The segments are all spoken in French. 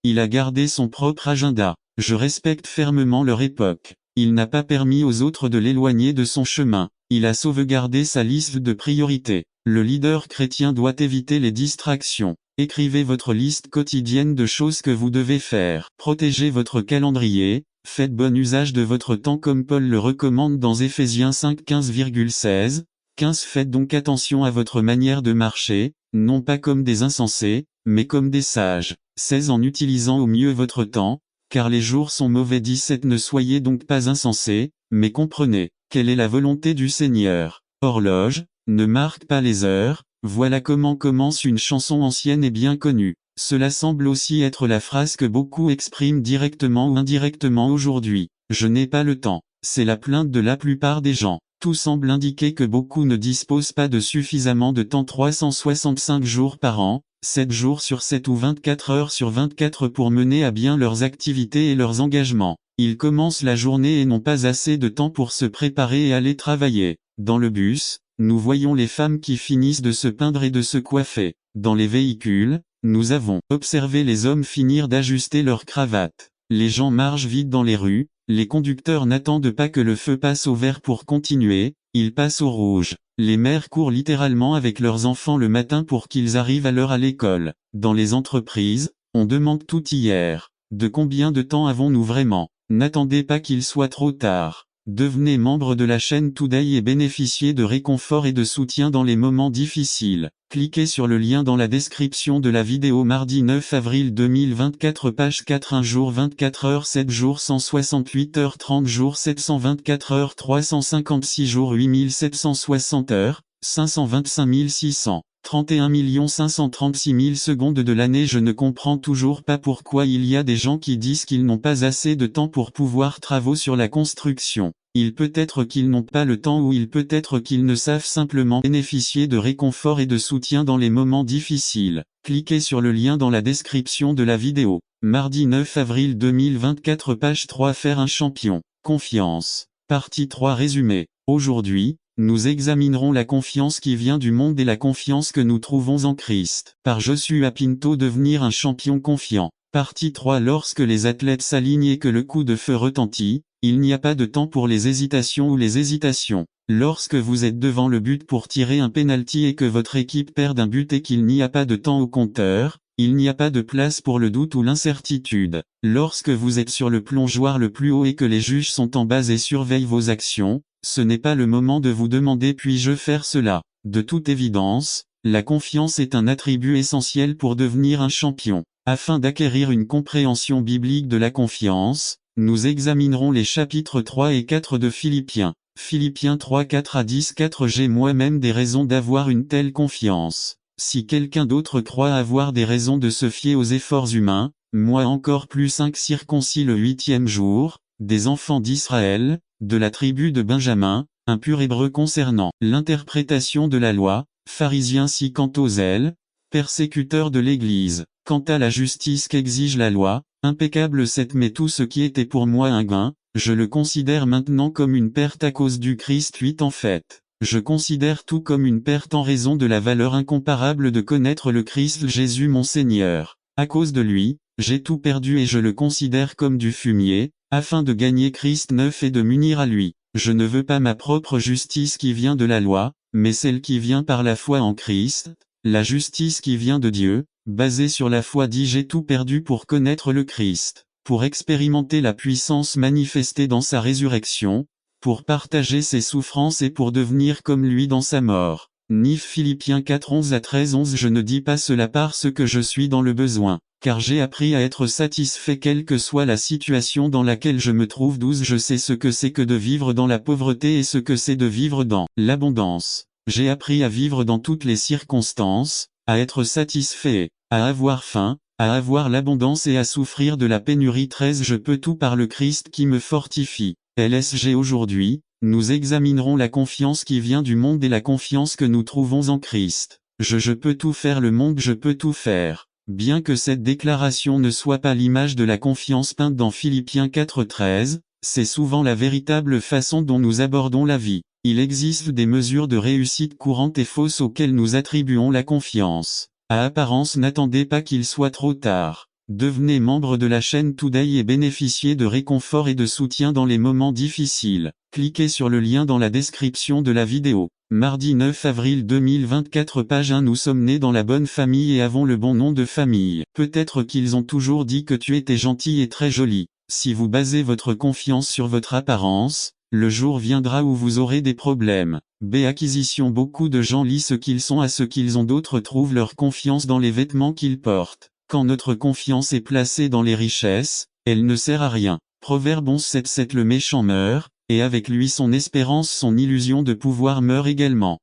Il a gardé son propre agenda. Je respecte fermement leur époque. Il n'a pas permis aux autres de l'éloigner de son chemin. Il a sauvegardé sa liste de priorités. Le leader chrétien doit éviter les distractions. Écrivez votre liste quotidienne de choses que vous devez faire. Protégez votre calendrier. Faites bon usage de votre temps comme Paul le recommande dans Éphésiens 5 15,16. 15 Faites donc attention à votre manière de marcher, non pas comme des insensés, mais comme des sages. 16 En utilisant au mieux votre temps, car les jours sont mauvais. 17 Ne soyez donc pas insensés, mais comprenez, quelle est la volonté du Seigneur. Horloge, ne marque pas les heures, voilà comment commence une chanson ancienne et bien connue. Cela semble aussi être la phrase que beaucoup expriment directement ou indirectement aujourd'hui. Je n'ai pas le temps. C'est la plainte de la plupart des gens. Tout semble indiquer que beaucoup ne disposent pas de suffisamment de temps 365 jours par an, 7 jours sur 7 ou 24 heures sur 24 pour mener à bien leurs activités et leurs engagements. Ils commencent la journée et n'ont pas assez de temps pour se préparer et aller travailler. Dans le bus, nous voyons les femmes qui finissent de se peindre et de se coiffer. Dans les véhicules, nous avons observé les hommes finir d'ajuster leur cravate. Les gens marchent vite dans les rues, les conducteurs n'attendent pas que le feu passe au vert pour continuer, ils passent au rouge. Les mères courent littéralement avec leurs enfants le matin pour qu'ils arrivent à l'heure à l'école. Dans les entreprises, on demande tout hier. De combien de temps avons-nous vraiment? N'attendez pas qu'il soit trop tard. Devenez membre de la chaîne Today et bénéficiez de réconfort et de soutien dans les moments difficiles. Cliquez sur le lien dans la description de la vidéo. Mardi 9 avril 2024 page 4 1 jour 24 heures 7 jours 168 heures 30 jours 724 heures 356 jours 8760 heures, 525 600. 31 536 000 secondes de l'année. Je ne comprends toujours pas pourquoi il y a des gens qui disent qu'ils n'ont pas assez de temps pour pouvoir travailler sur la construction. Il peut être qu'ils n'ont pas le temps ou il peut être qu'ils ne savent simplement bénéficier de réconfort et de soutien dans les moments difficiles. Cliquez sur le lien dans la description de la vidéo. Mardi 9 avril 2024 page 3 Faire un champion. Confiance. Partie 3 Résumé. Aujourd'hui, nous examinerons la confiance qui vient du monde et la confiance que nous trouvons en Christ. Par Joshua Pinto Devenir un champion confiant. Partie 3 Lorsque les athlètes s'alignent et que le coup de feu retentit, il n'y a pas de temps pour les hésitations ou les hésitations. Lorsque vous êtes devant le but pour tirer un penalty et que votre équipe perd un but et qu'il n'y a pas de temps au compteur, il n'y a pas de place pour le doute ou l'incertitude. Lorsque vous êtes sur le plongeoir le plus haut et que les juges sont en bas et surveillent vos actions, ce n'est pas le moment de vous demander puis-je faire cela. De toute évidence, la confiance est un attribut essentiel pour devenir un champion. Afin d'acquérir une compréhension biblique de la confiance, nous examinerons les chapitres 3 et 4 de Philippiens. Philippiens 3 4 à 10 4 J'ai moi-même des raisons d'avoir une telle confiance. Si quelqu'un d'autre croit avoir des raisons de se fier aux efforts humains, moi encore plus 5 Circoncis le 8e jour, des enfants d'Israël, de la tribu de Benjamin, un pur hébreu concernant l'interprétation de la loi, pharisien si quant au zèle, persécuteur de l'Église, quant à la justice qu'exige la loi, impeccable 7 Mais tout ce qui était pour moi un gain, je le considère maintenant comme une perte à cause du Christ 8 En fait, je considère tout comme une perte en raison de la valeur incomparable de connaître le Christ Jésus mon Seigneur. À cause de lui, j'ai tout perdu et je le considère comme du fumier, afin de gagner Christ 9 et de m'unir à lui. Je ne veux pas ma propre justice qui vient de la loi, mais celle qui vient par la foi en Christ, la justice qui vient de Dieu, basée sur la foi. J'ai tout perdu pour connaître le Christ, pour expérimenter la puissance manifestée dans sa résurrection, pour partager ses souffrances et pour devenir comme lui dans sa mort. Nif Philippiens 4 11 à 13 11 Je ne dis pas cela parce que je suis dans le besoin, car j'ai appris à être satisfait quelle que soit la situation dans laquelle je me trouve. 12 Je sais ce que c'est que de vivre dans la pauvreté et ce que c'est de vivre dans l'abondance. J'ai appris à vivre dans toutes les circonstances, à être satisfait, à avoir faim, à avoir l'abondance et à souffrir de la pénurie. 13 Je peux tout par le Christ qui me fortifie. LSG Aujourd'hui, nous examinerons la confiance qui vient du monde et la confiance que nous trouvons en Christ. Je peux tout faire, le monde je peux tout faire. Bien que cette déclaration ne soit pas l'image de la confiance peinte dans Philippiens 4:13, c'est souvent la véritable façon dont nous abordons la vie. Il existe des mesures de réussite courantes et fausses auxquelles nous attribuons la confiance. À apparence, n'attendez pas qu'il soit trop tard. Devenez membre de la chaîne Today et bénéficiez de réconfort et de soutien dans les moments difficiles. Cliquez sur le lien dans la description de la vidéo. Mardi 9 avril 2024 page 1 Nous sommes nés dans la bonne famille et avons le bon nom de famille. Peut-être qu'ils ont toujours dit que tu étais gentil et très joli. Si vous basez votre confiance sur votre apparence, le jour viendra où vous aurez des problèmes. Acquisition. Beaucoup de gens lient ce qu'ils sont à ce qu'ils ont, d'autres trouvent leur confiance dans les vêtements qu'ils portent. Quand notre confiance est placée dans les richesses, elle ne sert à rien. Proverbe 11:7 Le méchant meurt, et avec lui son espérance, son illusion de pouvoir meurt également.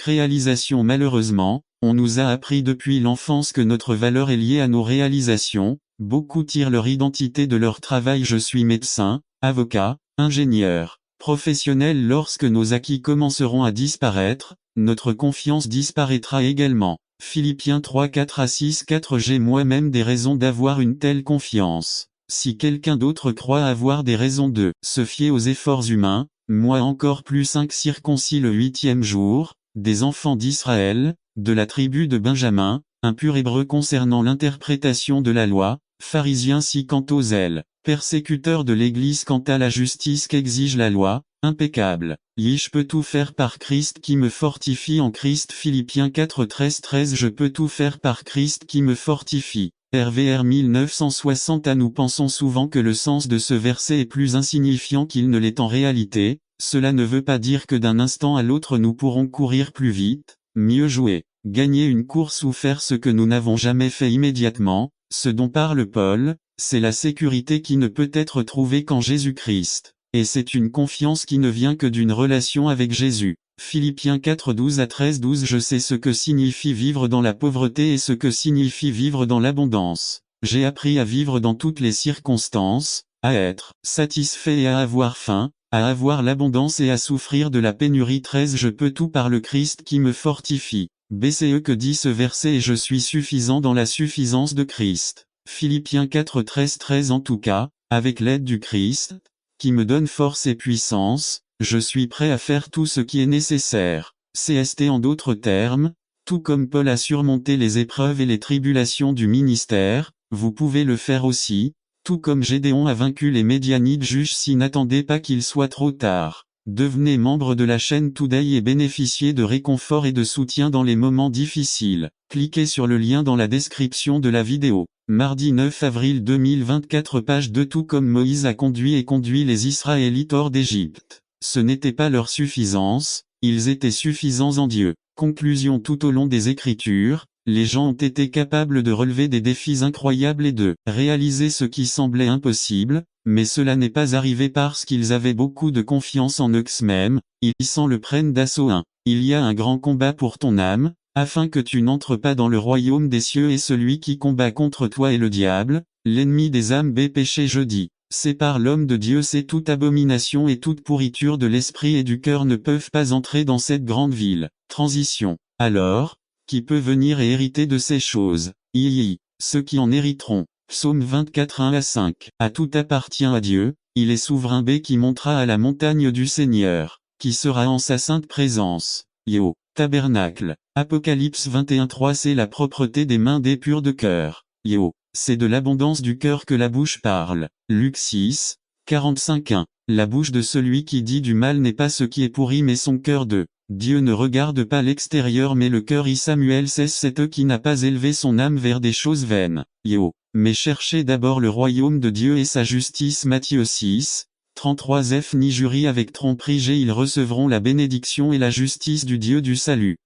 Réalisation. Malheureusement, on nous a appris depuis l'enfance que notre valeur est liée à nos réalisations. Beaucoup tirent leur identité de leur travail. Je suis médecin, avocat, ingénieur, professionnel. Lorsque nos acquis commenceront à disparaître, notre confiance disparaîtra également. Philippiens 3:4-6 J'ai moi-même des raisons d'avoir une telle confiance. Si quelqu'un d'autre croit avoir des raisons de se fier aux efforts humains, moi encore plus. 5 Circoncis le 8e jour, des enfants d'Israël, de la tribu de Benjamin, un pur hébreu concernant l'interprétation de la loi, pharisien si quant au zèle, persécuteur de l'Église quant à la justice qu'exige la loi, impeccable. Je peux tout faire par Christ qui me fortifie en Christ. Philippiens 4:13 Je peux tout faire par Christ qui me fortifie. RVR 1960 Nous pensons souvent que le sens de ce verset est plus insignifiant qu'il ne l'est en réalité. Cela ne veut pas dire que d'un instant à l'autre nous pourrons courir plus vite, mieux jouer, gagner une course ou faire ce que nous n'avons jamais fait immédiatement. Ce dont parle Paul, c'est la sécurité qui ne peut être trouvée qu'en Jésus-Christ. Et c'est une confiance qui ne vient que d'une relation avec Jésus. Philippiens 4:12-13 Je sais ce que signifie vivre dans la pauvreté et ce que signifie vivre dans l'abondance. J'ai appris à vivre dans toutes les circonstances, à être satisfait et à avoir faim, à avoir l'abondance et à souffrir de la pénurie. 13 Je peux tout par le Christ qui me fortifie. Que dit ce verset et je suis suffisant dans la suffisance de Christ. Philippiens 4:13 En tout cas, avec l'aide du Christ, qui me donne force et puissance, je suis prêt à faire tout ce qui est nécessaire. En d'autres termes, tout comme Paul a surmonté les épreuves et les tribulations du ministère, vous pouvez le faire aussi, tout comme Gédéon a vaincu les Médianites. Juge si n'attendez pas qu'il soit trop tard. Devenez membre de la chaîne Today et bénéficiez de réconfort et de soutien dans les moments difficiles. Cliquez sur le lien dans la description de la vidéo. Mardi 9 avril 2024 page 2 Tout comme Moïse a conduit les Israélites hors d'Égypte. Ce n'était pas leur suffisance, ils étaient suffisants en Dieu. Conclusion. Tout au long des Écritures, les gens ont été capables de relever des défis incroyables et de réaliser ce qui semblait impossible, mais cela n'est pas arrivé parce qu'ils avaient beaucoup de confiance en eux-mêmes, ils s'en le prennent d'assaut. Il y a un grand combat pour ton âme, afin que tu n'entres pas dans le royaume des cieux et celui qui combat contre toi est le diable, l'ennemi des âmes. Péché. Jeudi. Sépare l'homme de Dieu. C'est toute abomination et toute pourriture de l'esprit et du cœur ne peuvent pas entrer dans cette grande ville. Transition. Alors, qui peut venir et hériter de ces choses? Ceux qui en hériteront. Psaume 24 1-5. À tout appartient à Dieu, il est souverain. Qui montera à la montagne du Seigneur, qui sera en sa sainte présence. Tabernacle. Apocalypse 21:3 C'est la propreté des mains des purs de cœur. C'est de l'abondance du cœur que la bouche parle. Luc 6:45 La bouche de celui qui dit du mal n'est pas ce qui est pourri mais son cœur de Dieu ne regarde pas l'extérieur mais le cœur. Samuel 16:7 Qui n'a pas élevé son âme vers des choses vaines. Mais cherchez d'abord le royaume de Dieu et sa justice. Matthieu 6:33 F ni jury avec tromperie ils recevront la bénédiction et la justice du Dieu du salut.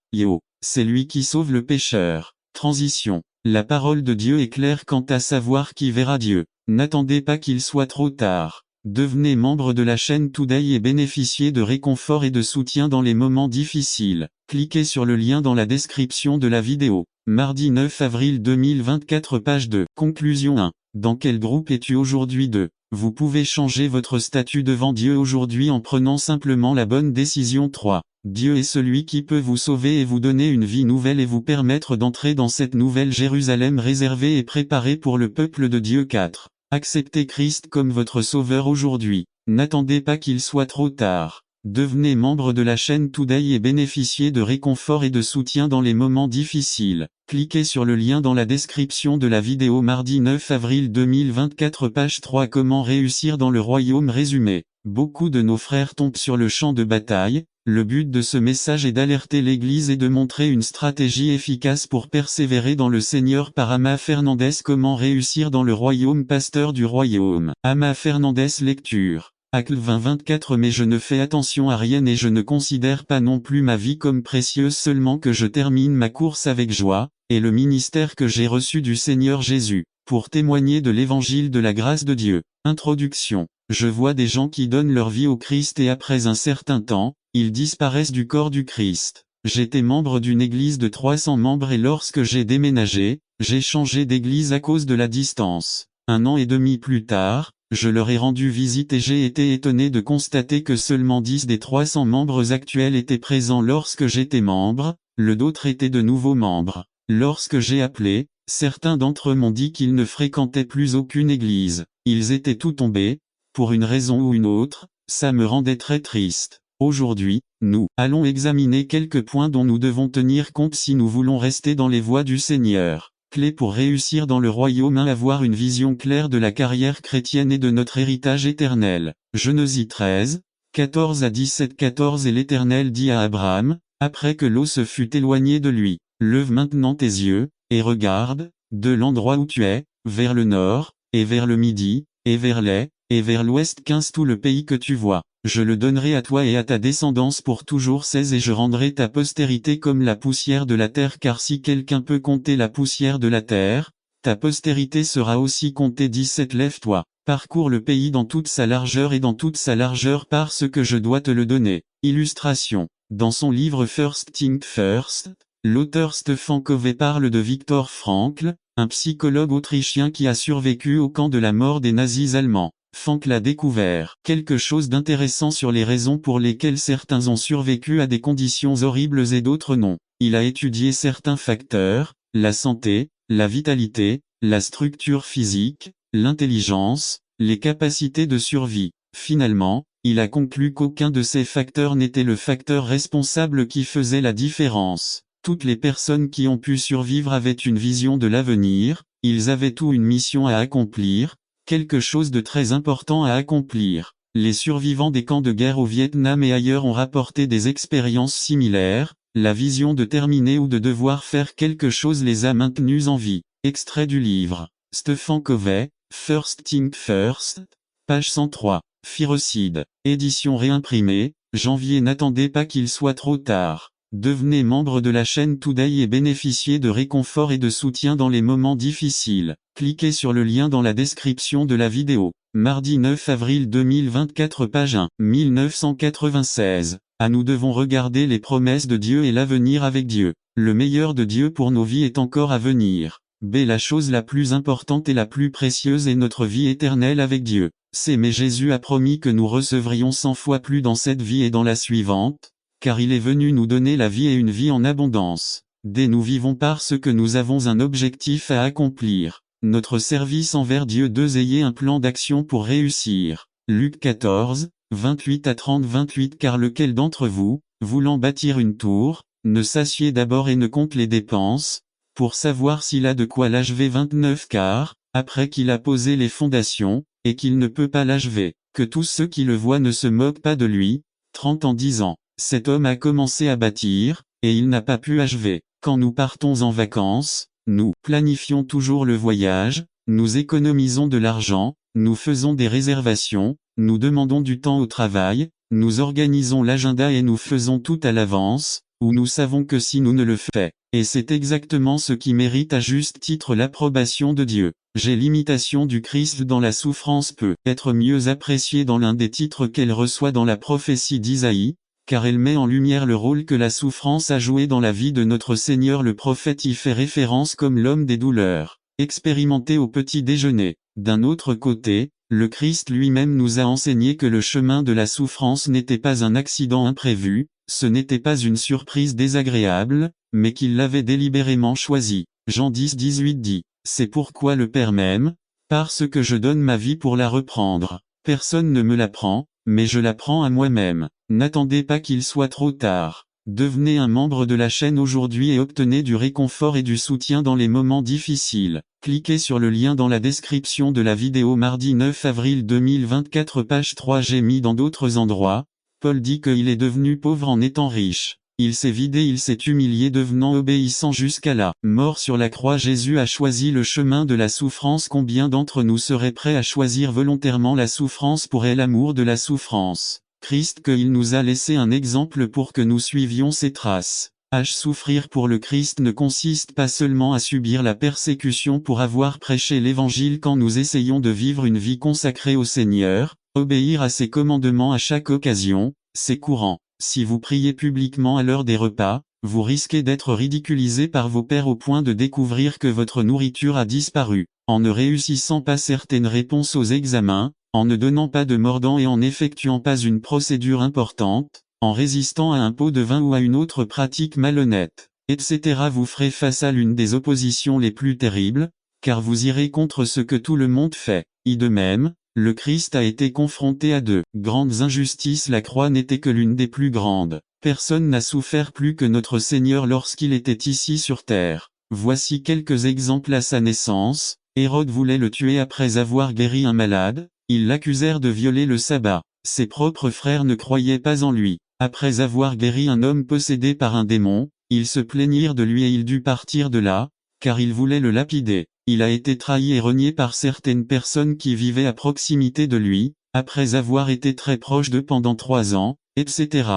C'est lui qui sauve le pécheur. Transition. La parole de Dieu est claire quant à savoir qui verra Dieu. N'attendez pas qu'il soit trop tard. Devenez membre de la chaîne Today et bénéficiez de réconfort et de soutien dans les moments difficiles. Cliquez sur le lien dans la description de la vidéo. Mardi 9 avril 2024 page 2. Conclusion 1. Dans quel groupe es-tu aujourd'hui? 2. Vous pouvez changer votre statut devant Dieu aujourd'hui en prenant simplement la bonne décision. 3. Dieu est celui qui peut vous sauver et vous donner une vie nouvelle et vous permettre d'entrer dans cette nouvelle Jérusalem réservée et préparée pour le peuple de Dieu. 4. Acceptez Christ comme votre sauveur aujourd'hui. N'attendez pas qu'il soit trop tard. Devenez membre de la chaîne Today et bénéficiez de réconfort et de soutien dans les moments difficiles. Cliquez sur le lien dans la description de la vidéo mardi 9 avril 2024 page 3 Comment réussir dans le royaume résumé. Beaucoup de nos frères tombent sur le champ de bataille. Le but de ce message est d'alerter l'Église et de montrer une stratégie efficace pour persévérer dans le Seigneur par Ama Fernandez. Comment réussir dans le royaume. Pasteur du royaume. Ama Fernandez. Lecture. Acte 20-24 Mais je ne fais attention à rien et je ne considère pas non plus ma vie comme précieuse, seulement que je termine ma course avec joie, et le ministère que j'ai reçu du Seigneur Jésus, pour témoigner de l'évangile de la grâce de Dieu. Introduction. Je vois des gens qui donnent leur vie au Christ et après un certain temps, ils disparaissent du corps du Christ. J'étais membre d'une église de 300 membres et lorsque j'ai déménagé, j'ai changé d'église à cause de la distance. 1 an et demi plus tard, je leur ai rendu visite et j'ai été étonné de constater que seulement 10 des 300 membres actuels étaient présents lorsque j'étais membre, d'autres étaient de nouveaux membres. Lorsque j'ai appelé, certains d'entre eux m'ont dit qu'ils ne fréquentaient plus aucune église. Ils étaient tout tombés, pour une raison ou une autre, ça me rendait très triste. Aujourd'hui, nous allons examiner quelques points dont nous devons tenir compte si nous voulons rester dans les voies du Seigneur. Clé pour réussir dans le royaume 1. Avoir une vision claire de la carrière chrétienne et de notre héritage éternel. Genèse 13, 14 à 17 14 Et l'Éternel dit à Abraham, après que l'eau se fut éloignée de lui, lève maintenant tes yeux, et regarde, de l'endroit où tu es, vers le nord, et vers le midi, et vers l'est, et vers l'ouest 15 Tout le pays que tu vois, je le donnerai à toi et à ta descendance pour toujours 16 Et je rendrai ta postérité comme la poussière de la terre car si quelqu'un peut compter la poussière de la terre, ta postérité sera aussi comptée 17 Lève-toi, parcours le pays dans toute sa largeur et dans toute sa largeur parce que je dois te le donner. Illustration. Dans son livre First Things First, l'auteur Stefan Covey parle de Viktor Frankl, un psychologue autrichien qui a survécu au camp de la mort des nazis allemands. Frankl a découvert quelque chose d'intéressant sur les raisons pour lesquelles certains ont survécu à des conditions horribles et d'autres non. Il a étudié certains facteurs, la santé, la vitalité, la structure physique, l'intelligence, les capacités de survie. Finalement, il a conclu qu'aucun de ces facteurs n'était le facteur responsable qui faisait la différence. Toutes les personnes qui ont pu survivre avaient une vision de l'avenir, ils avaient tous une mission à accomplir, quelque chose de très important à accomplir. Les survivants des camps de guerre au Vietnam et ailleurs ont rapporté des expériences similaires, la vision de terminer ou de devoir faire quelque chose les a maintenus en vie. Extrait du livre. Stefan Covey, First Things First, page 103. Firocide. Édition réimprimée, janvier. N'attendez pas qu'il soit trop tard. Devenez membre de la chaîne Today et bénéficiez de réconfort et de soutien dans les moments difficiles. Cliquez sur le lien dans la description de la vidéo. Mardi 9 avril 2024 page 1. 1996. Nous devons regarder les promesses de Dieu et l'avenir avec Dieu. Le meilleur de Dieu pour nos vies est encore à venir. La chose la plus importante et la plus précieuse est notre vie éternelle avec Dieu. Mais Jésus a promis que nous recevrions 100 fois plus dans cette vie et dans la suivante, car il est venu nous donner la vie et une vie en abondance. Nous vivons parce que nous avons un objectif à accomplir. Notre service envers Dieu. Ayez un plan d'action pour réussir. Luc 14, 28 à 30 28 Car lequel d'entre vous, voulant bâtir une tour, ne s'assied d'abord et ne compte les dépenses, pour savoir s'il a de quoi l'achever 29 Car, après qu'il a posé les fondations, et qu'il ne peut pas l'achever, que tous ceux qui le voient ne se moquent pas de lui. 30 En disant, cet homme a commencé à bâtir, et il n'a pas pu achever. Quand nous partons en vacances, nous planifions toujours le voyage, nous économisons de l'argent, nous faisons des réservations, nous demandons du temps au travail, nous organisons l'agenda et nous faisons tout à l'avance, ou nous savons que si nous ne le faisons, et c'est exactement ce qui mérite à juste titre l'approbation de Dieu. L'imitation du Christ dans la souffrance peut être mieux appréciée dans l'un des titres qu'elle reçoit dans la prophétie d'Isaïe, car elle met en lumière le rôle que la souffrance a joué dans la vie de notre Seigneur. Le prophète y fait référence comme l'homme des douleurs, expérimenté au petit déjeuner. D'un autre côté, le Christ lui-même nous a enseigné que le chemin de la souffrance n'était pas un accident imprévu, ce n'était pas une surprise désagréable, mais qu'il l'avait délibérément choisi. Jean 10, 18 dit, c'est pourquoi le Père m'aime, parce que je donne ma vie pour la reprendre. Personne ne me la prend, mais je la prends à moi-même. N'attendez pas qu'il soit trop tard. Devenez un membre de la chaîne aujourd'hui et obtenez du réconfort et du soutien dans les moments difficiles. Cliquez sur le lien dans la description de la vidéo mardi 9 avril 2024 page 3. J'ai mis dans d'autres endroits. Paul dit qu'il est devenu pauvre en étant riche. Il s'est vidé, il s'est humilié devenant obéissant jusqu'à la mort sur la croix. Jésus a choisi le chemin de la souffrance. Combien d'entre nous seraient prêts à choisir volontairement la souffrance pour l'amour de la souffrance? Christ qu'il nous a laissé un exemple pour que nous suivions ses traces. Souffrir pour le Christ ne consiste pas seulement à subir la persécution pour avoir prêché l'évangile quand nous essayons de vivre une vie consacrée au Seigneur, obéir à ses commandements à chaque occasion, c'est courant. Si vous priez publiquement à l'heure des repas, vous risquez d'être ridiculisé par vos pairs au point de découvrir que votre nourriture a disparu. En ne réussissant pas certaines réponses aux examens, en ne donnant pas de mordant et en n'effectuant pas une procédure importante, en résistant à un pot de vin ou à une autre pratique malhonnête, etc. Vous ferez face à l'une des oppositions les plus terribles, car vous irez contre ce que tout le monde fait. De même, le Christ a été confronté à de grandes injustices. La croix n'était que l'une des plus grandes. Personne n'a souffert plus que notre Seigneur lorsqu'il était ici sur terre. Voici quelques exemples. À sa naissance, Hérode voulait le tuer après avoir guéri un malade. Ils l'accusèrent de violer le sabbat. Ses propres frères ne croyaient pas en lui. Après avoir guéri un homme possédé par un démon, ils se plaignirent de lui et il dut partir de là, car ils voulaient le lapider. Il a été trahi et renié par certaines personnes qui vivaient à proximité de lui, après avoir été très proche d'eux pendant 3 ans, etc.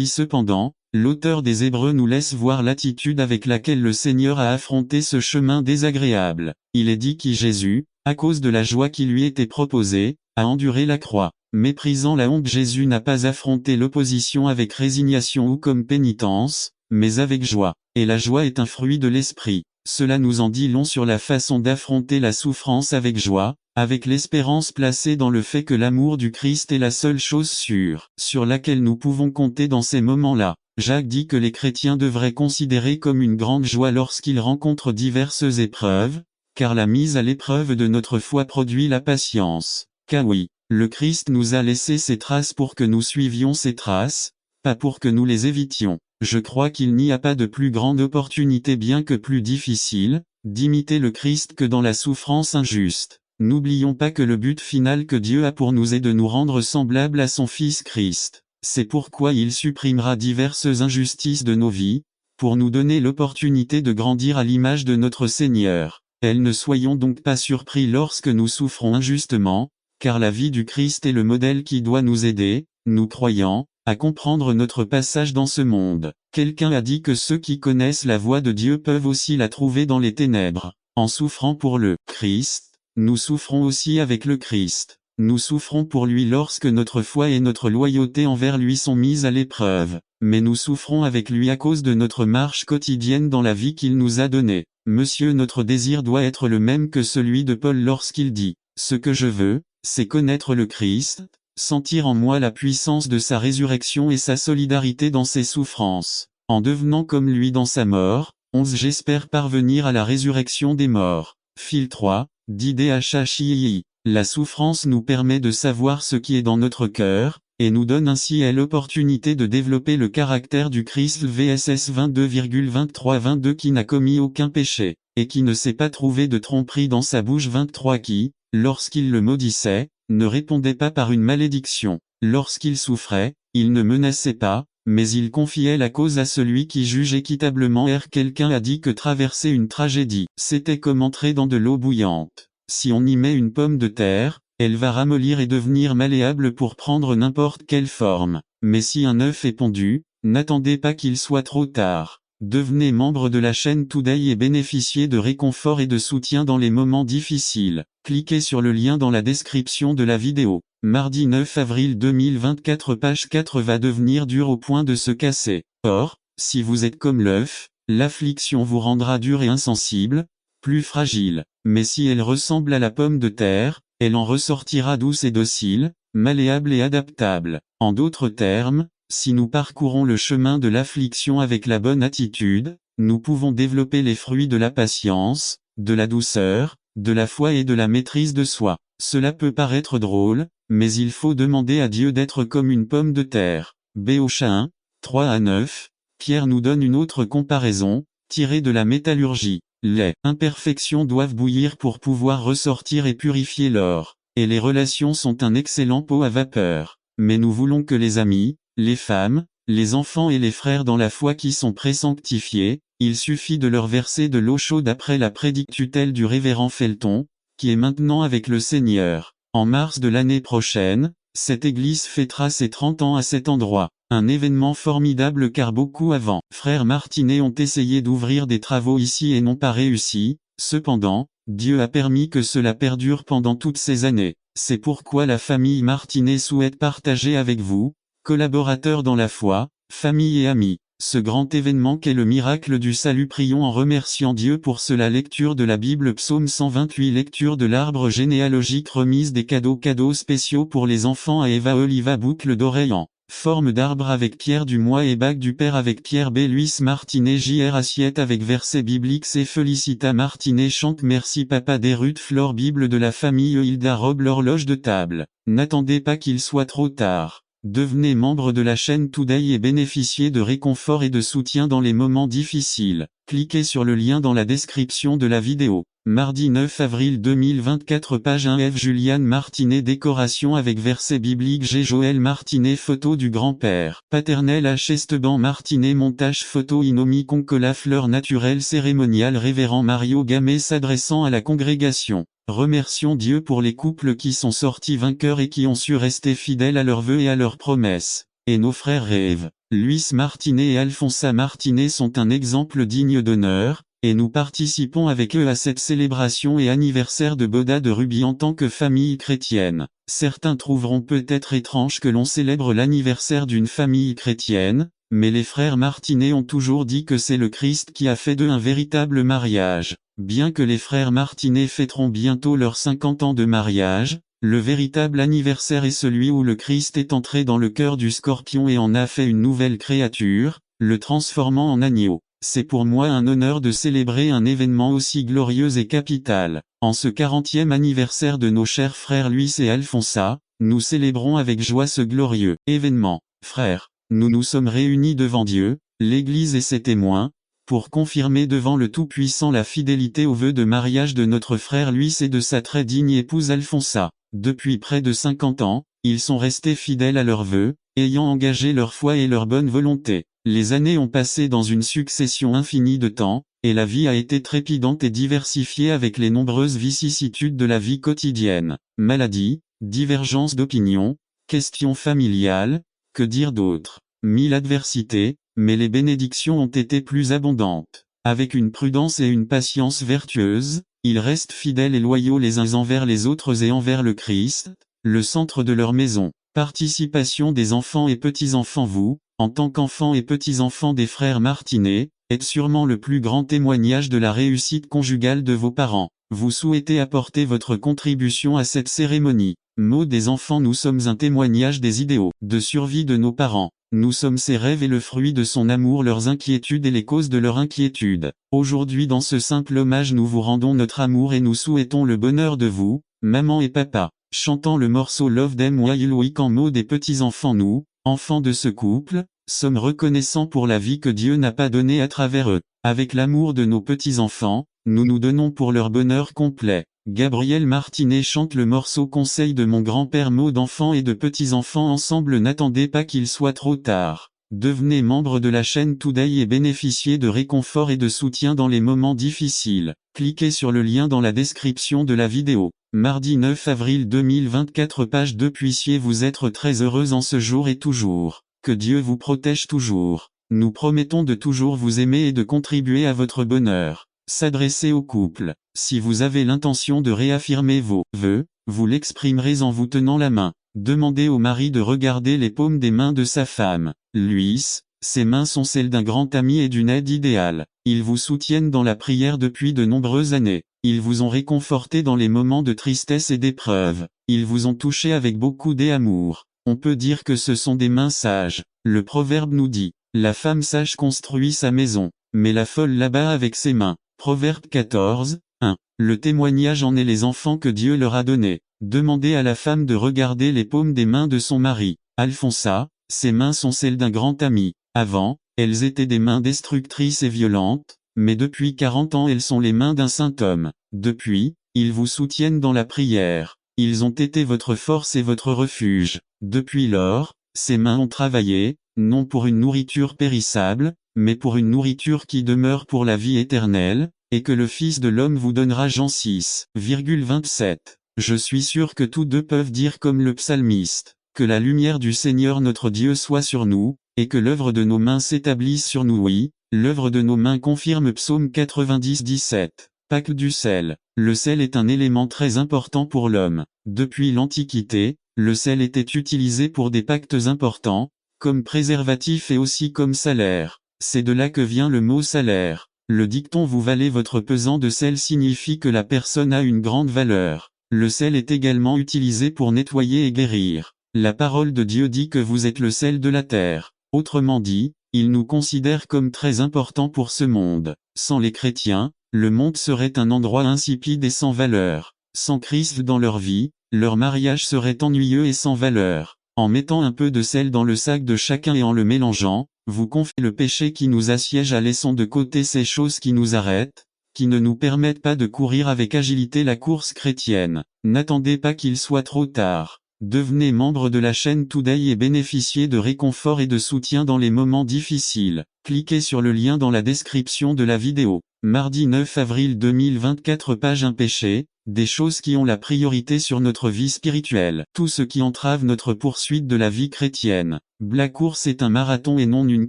Cependant, l'auteur des Hébreux nous laisse voir l'attitude avec laquelle le Seigneur a affronté ce chemin désagréable. Il est dit que Jésus, à cause de la joie qui lui était proposée, a enduré la croix. Méprisant la honte, Jésus n'a pas affronté l'opposition avec résignation ou comme pénitence, mais avec joie. Et la joie est un fruit de l'esprit. Cela nous en dit long sur la façon d'affronter la souffrance avec joie, avec l'espérance placée dans le fait que l'amour du Christ est la seule chose sûre, sur laquelle nous pouvons compter dans ces moments-là. Jacques dit que les chrétiens devraient considérer comme une grande joie lorsqu'ils rencontrent diverses épreuves, car la mise à l'épreuve de notre foi produit la patience. Car oui, le Christ nous a laissé ses traces pour que nous suivions ses traces, pas pour que nous les évitions. Je crois qu'il n'y a pas de plus grande opportunité, bien que plus difficile, d'imiter le Christ que dans la souffrance injuste. N'oublions pas que le but final que Dieu a pour nous est de nous rendre semblables à son Fils Christ. C'est pourquoi il supprimera diverses injustices de nos vies, pour nous donner l'opportunité de grandir à l'image de notre Seigneur. Ne soyons donc pas surpris lorsque nous souffrons injustement, car la vie du Christ est le modèle qui doit nous aider, nous croyants, à comprendre notre passage dans ce monde. Quelqu'un a dit que ceux qui connaissent la voie de Dieu peuvent aussi la trouver dans les ténèbres. En souffrant pour le Christ, nous souffrons aussi avec le Christ. Nous souffrons pour lui lorsque notre foi et notre loyauté envers lui sont mises à l'épreuve. Mais nous souffrons avec lui à cause de notre marche quotidienne dans la vie qu'il nous a donnée. Notre désir doit être le même que celui de Paul lorsqu'il dit « Ce que je veux, c'est connaître le Christ, sentir en moi la puissance de sa résurrection et sa solidarité dans ses souffrances, en devenant comme lui dans sa mort. 11 J'espère parvenir à la résurrection des morts. Fil 3, d'IDHHII. La souffrance nous permet de savoir ce qui est dans notre cœur, et nous donne ainsi l'opportunité de développer le caractère du Christ. VSS 22,23-22 qui n'a commis aucun péché, et qui ne s'est pas trouvé de tromperie dans sa bouche. 23 qui, lorsqu'il le maudissait, ne répondait pas par une malédiction. Lorsqu'il souffrait, il ne menaçait pas, mais il confiait la cause à celui qui juge équitablement. Quelqu'un a dit que traverser une tragédie, c'était comme entrer dans de l'eau bouillante. Si on y met une pomme de terre, elle va ramollir et devenir malléable pour prendre n'importe quelle forme. Mais si un œuf est pondu, n'attendez pas qu'il soit trop tard. Devenez membre de la chaîne Today et bénéficiez de réconfort et de soutien dans les moments difficiles. Cliquez sur le lien dans la description de la vidéo. Mardi 9 avril 2024 page 4 va devenir dur au point de se casser. Or, si vous êtes comme l'œuf, l'affliction vous rendra dur et insensible, plus fragile. Mais si elle ressemble à la pomme de terre, elle en ressortira douce et docile, malléable et adaptable. En d'autres termes, si nous parcourons le chemin de l'affliction avec la bonne attitude, nous pouvons développer les fruits de la patience, de la douceur, de la foi et de la maîtrise de soi. Cela peut paraître drôle, mais il faut demander à Dieu d'être comme une pomme de terre. Béocha 1, 3 à 9, Pierre nous donne une autre comparaison, tirée de la métallurgie. Les imperfections doivent bouillir pour pouvoir ressortir et purifier l'or. Et les relations sont un excellent pot à vapeur. Mais nous voulons que les amis, les femmes, les enfants et les frères dans la foi qui sont présanctifiés, il suffit de leur verser de l'eau chaude après la prédictutelle du révérend Felton, qui est maintenant avec le Seigneur. En mars de l'année prochaine, cette église fêtera ses 30 ans à cet endroit. Un événement formidable car beaucoup avant, frères Martinet ont essayé d'ouvrir des travaux ici et n'ont pas réussi. Cependant, Dieu a permis que cela perdure pendant toutes ces années. C'est pourquoi la famille Martinet souhaite partager avec vous, collaborateurs dans la foi, famille et amis, ce grand événement qu'est le miracle du salut. Prions en remerciant Dieu pour cela. Lecture de la Bible, Psaume 128. Lecture de l'arbre généalogique, remise des cadeaux spéciaux pour les enfants à Eva Oliva, boucle d'oreille en forme d'arbre avec Pierre Dumois et bague du père avec Pierre B. Luis Martinet J.R. assiette avec verset biblique C. Felicita Martinet chante merci papa des Ruth Flore Bible de la famille Hilda Rob l'horloge de table. N'attendez pas qu'il soit trop tard. Devenez membre de la chaîne Today et bénéficiez de réconfort et de soutien dans les moments difficiles. Cliquez sur le lien dans la description de la vidéo. Mardi 9 avril 2024, page 1 F. Juliane Martinet, décoration avec verset biblique G. Joël Martinet, photo du grand-père paternel H. Esteban Martinet, montage photo Inomi Concola, fleur naturelle cérémoniale révérend Mario Gamay s'adressant à la congrégation. Remercions Dieu pour les couples qui sont sortis vainqueurs et qui ont su rester fidèles à leurs vœux et à leurs promesses. Et nos frères rêves, Luis Martinet et Alfonsa Martinet sont un exemple digne d'honneur, et nous participons avec eux à cette célébration et anniversaire de Boda de Ruby en tant que famille chrétienne. Certains trouveront peut-être étrange que l'on célèbre l'anniversaire d'une famille chrétienne, mais les frères Martinet ont toujours dit que c'est le Christ qui a fait d'eux un véritable mariage. Bien que les frères Martinet fêteront bientôt leurs 50 ans de mariage, le véritable anniversaire est celui où le Christ est entré dans le cœur du scorpion et en a fait une nouvelle créature, le transformant en agneau. C'est pour moi un honneur de célébrer un événement aussi glorieux et capital. En ce 40e anniversaire de nos chers frères Luis et Alfonsa, nous célébrons avec joie ce glorieux événement. Frères, nous nous sommes réunis devant Dieu, l'Église et ses témoins, pour confirmer devant le Tout-Puissant la fidélité au vœu de mariage de notre frère Luis et de sa très digne épouse Alfonsa. Depuis près de 50 ans, ils sont restés fidèles à leurs vœux, ayant engagé leur foi et leur bonne volonté. Les années ont passé dans une succession infinie de temps, et la vie a été trépidante et diversifiée avec les nombreuses vicissitudes de la vie quotidienne. Maladies, divergences d'opinion, questions familiales, que dire d'autre? Mille adversités, mais les bénédictions ont été plus abondantes. Avec une prudence et une patience vertueuses, ils restent fidèles et loyaux les uns envers les autres et envers le Christ, le centre de leur maison. Participation des enfants et petits-enfants. Vous, en tant qu'enfants et petits-enfants des frères Martinet, êtes sûrement le plus grand témoignage de la réussite conjugale de vos parents. Vous souhaitez apporter votre contribution à cette cérémonie. Mot des enfants. Nous sommes un témoignage des idéaux de survie de nos parents. Nous sommes ses rêves et le fruit de son amour, leurs inquiétudes et les causes de leur inquiétude. Aujourd'hui dans ce simple hommage nous vous rendons notre amour et nous souhaitons le bonheur de vous, maman et papa. Chantant le morceau Love Them While We Can. Mot des petits-enfants. Nous, enfants de ce couple, sommes reconnaissants pour la vie que Dieu n'a pas donnée à travers eux. Avec l'amour de nos petits-enfants, nous nous donnons pour leur bonheur complet. Gabriel Martinet chante le morceau Conseil de mon grand-père. Mot d'enfants et de petits-enfants ensemble. N'attendez pas qu'il soit trop tard. Devenez membre de la chaîne Today et bénéficiez de réconfort et de soutien dans les moments difficiles. Cliquez sur le lien dans la description de la vidéo. Mardi 9 avril 2024, page 2. Puissiez-vous être très heureux en ce jour et toujours. Que Dieu vous protège toujours. Nous promettons de toujours vous aimer et de contribuer à votre bonheur. S'adresser au couple. Si vous avez l'intention de réaffirmer vos vœux, vous l'exprimerez en vous tenant la main. Demandez au mari de regarder les paumes des mains de sa femme. Luis, ses mains sont celles d'un grand ami et d'une aide idéale. Ils vous soutiennent dans la prière depuis de nombreuses années. Ils vous ont réconforté dans les moments de tristesse et d'épreuve. Ils vous ont touché avec beaucoup d'amour. On peut dire que ce sont des mains sages. Le proverbe nous dit, la femme sage construit sa maison, mais la folle l'abat avec ses mains. Proverbe 14, 1. Le témoignage en est les enfants que Dieu leur a donnés. Demandez à la femme de regarder les paumes des mains de son mari. Alfonsa, Ses mains sont celles d'un grand ami. Avant, elles étaient des mains destructrices et violentes, mais depuis 40 ans elles sont les mains d'un saint homme. Depuis, ils vous soutiennent dans la prière. Ils ont été votre force et votre refuge. Depuis lors, ces mains ont travaillé, non pour une nourriture périssable, mais pour une nourriture qui demeure pour la vie éternelle, et que le Fils de l'homme vous donnera. Jean 6,27. Je suis sûr que tous deux peuvent dire comme le psalmiste, que la lumière du Seigneur notre Dieu soit sur nous, et que l'œuvre de nos mains s'établisse sur nous. Oui, l'œuvre de nos mains confirme Psaume 90-17. Pâques du sel. Le sel est un élément très important pour l'homme. Depuis l'Antiquité, le sel était utilisé pour des pactes importants, comme préservatif et aussi comme salaire. C'est de là que vient le mot salaire. Le dicton vous valez votre pesant de sel signifie que la personne a une grande valeur. Le sel est également utilisé pour nettoyer et guérir. La parole de Dieu dit que vous êtes le sel de la terre. Autrement dit, il nous considère comme très importants pour ce monde. Sans les chrétiens, le monde serait un endroit insipide et sans valeur. Sans Christ dans leur vie, leur mariage serait ennuyeux et sans valeur. En mettant un peu de sel dans le sac de chacun et en le mélangeant, vous confiez le péché qui nous assiège. Laissons de côté ces choses qui nous arrêtent, qui ne nous permettent pas de courir avec agilité la course chrétienne. N'attendez pas qu'il soit trop tard. Devenez membre de la chaîne Today et bénéficiez de réconfort et de soutien dans les moments difficiles. Cliquez sur le lien dans la description de la vidéo. Mardi 9 avril 2024. Page Un péché, des choses qui ont la priorité sur notre vie spirituelle. Tout ce qui entrave notre poursuite de la vie chrétienne. La course est un marathon et non une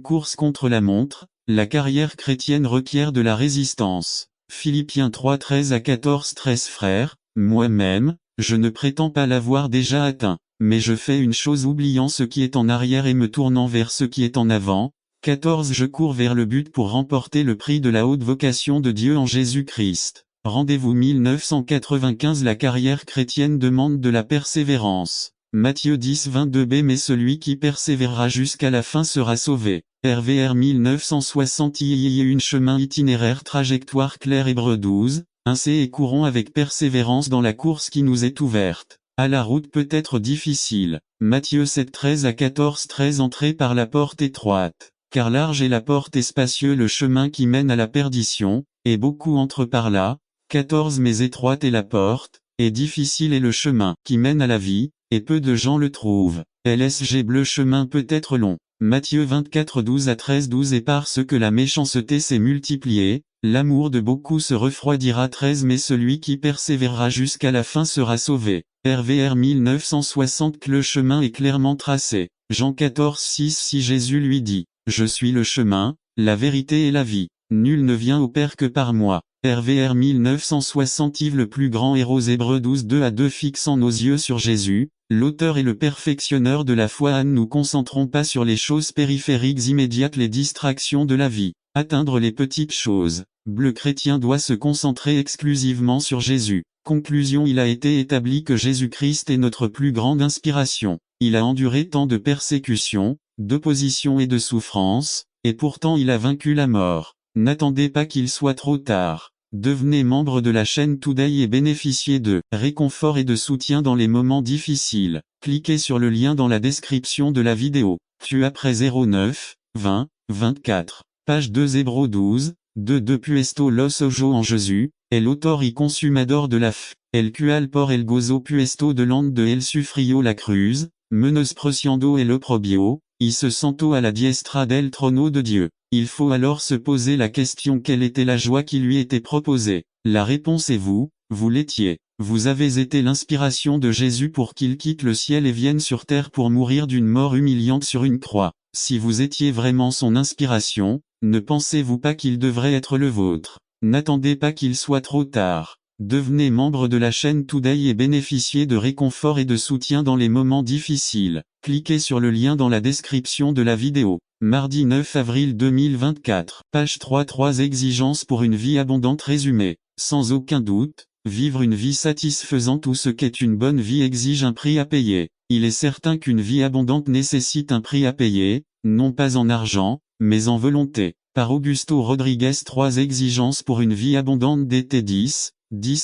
course contre la montre. La carrière chrétienne requiert de la résistance. Philippiens 3 13-14. 13 Frères, moi-même, je ne prétends pas l'avoir déjà atteint, mais je fais une chose, oubliant ce qui est en arrière et me tournant vers ce qui est en avant. 14 Je cours vers le but pour remporter le prix de la haute vocation de Dieu en Jésus-Christ. Rendez-vous 1995. La carrière chrétienne demande de la persévérance. Matthieu 10-22b Mais celui qui persévérera jusqu'à la fin sera sauvé. RVR 1960 Une chemin itinéraire trajectoire claire. Hébreux 12, 1c Et courons avec persévérance dans la course qui nous est ouverte. À la route peut être difficile. Matthieu 7 13-14 13 Entrez par la porte étroite. Car large est la porte et spacieux le chemin qui mène à la perdition, et beaucoup entrent par là. 14 Mais étroite est la porte, et difficile est le chemin qui mène à la vie, et peu de gens le trouvent. LSG Le chemin peut être long. Matthieu 24 12-13 12 Et parce que la méchanceté s'est multipliée, l'amour de beaucoup se refroidira. 13 Mais celui qui persévérera jusqu'à la fin sera sauvé. RVR 1960 Le chemin est clairement tracé. Jean 14 6 Si Jésus lui dit, je suis le chemin, la vérité et la vie. Nul ne vient au Père que par moi. RVR 1960 Yves le plus grand héros. Hébreux 12-2-2 Fixant nos yeux sur Jésus, l'auteur et le perfectionneur de la foi. Ne nous concentrons pas sur les choses périphériques immédiates, les distractions de la vie. Atteindre les petites choses. Le chrétien doit se concentrer exclusivement sur Jésus. Conclusion Il a été établi que Jésus-Christ est notre plus grande inspiration. Il a enduré tant de persécutions, d'opposition et de souffrances, et pourtant il a vaincu la mort. N'attendez pas qu'il soit trop tard. Devenez membre de la chaîne Today et bénéficiez de réconfort et de soutien dans les moments difficiles. Cliquez sur le lien dans la description de la vidéo. Tu après 09, 20, 24. Page 2 Hébreux 12, 2 Puesto los ojo en Jésus, el autor y consumador de la fe, el cual por el gozo puesto delante de el sufrió la cruz, menospreciando el oprobio, y se sentó a la diestra del trono de Dieu. Il faut alors se poser la question: quelle était la joie qui lui était proposée? La réponse est vous l'étiez. Vous avez été l'inspiration de Jésus pour qu'il quitte le ciel et vienne sur terre pour mourir d'une mort humiliante sur une croix. Si vous étiez vraiment son inspiration, ne pensez-vous pas qu'il devrait être le vôtre? N'attendez pas qu'il soit trop tard. Devenez membre de la chaîne Today et bénéficiez de réconfort et de soutien dans les moments difficiles. Cliquez sur le lien dans la description de la vidéo. Mardi 9 avril 2024. Page 3 Exigences pour une vie abondante résumée. Sans aucun doute, vivre une vie satisfaisante ou ce qu'est une bonne vie exige un prix à payer. Il est certain qu'une vie abondante nécessite un prix à payer, non pas en argent, mais en volonté. Par Augusto Rodriguez 3 Exigences pour une vie abondante d'été 10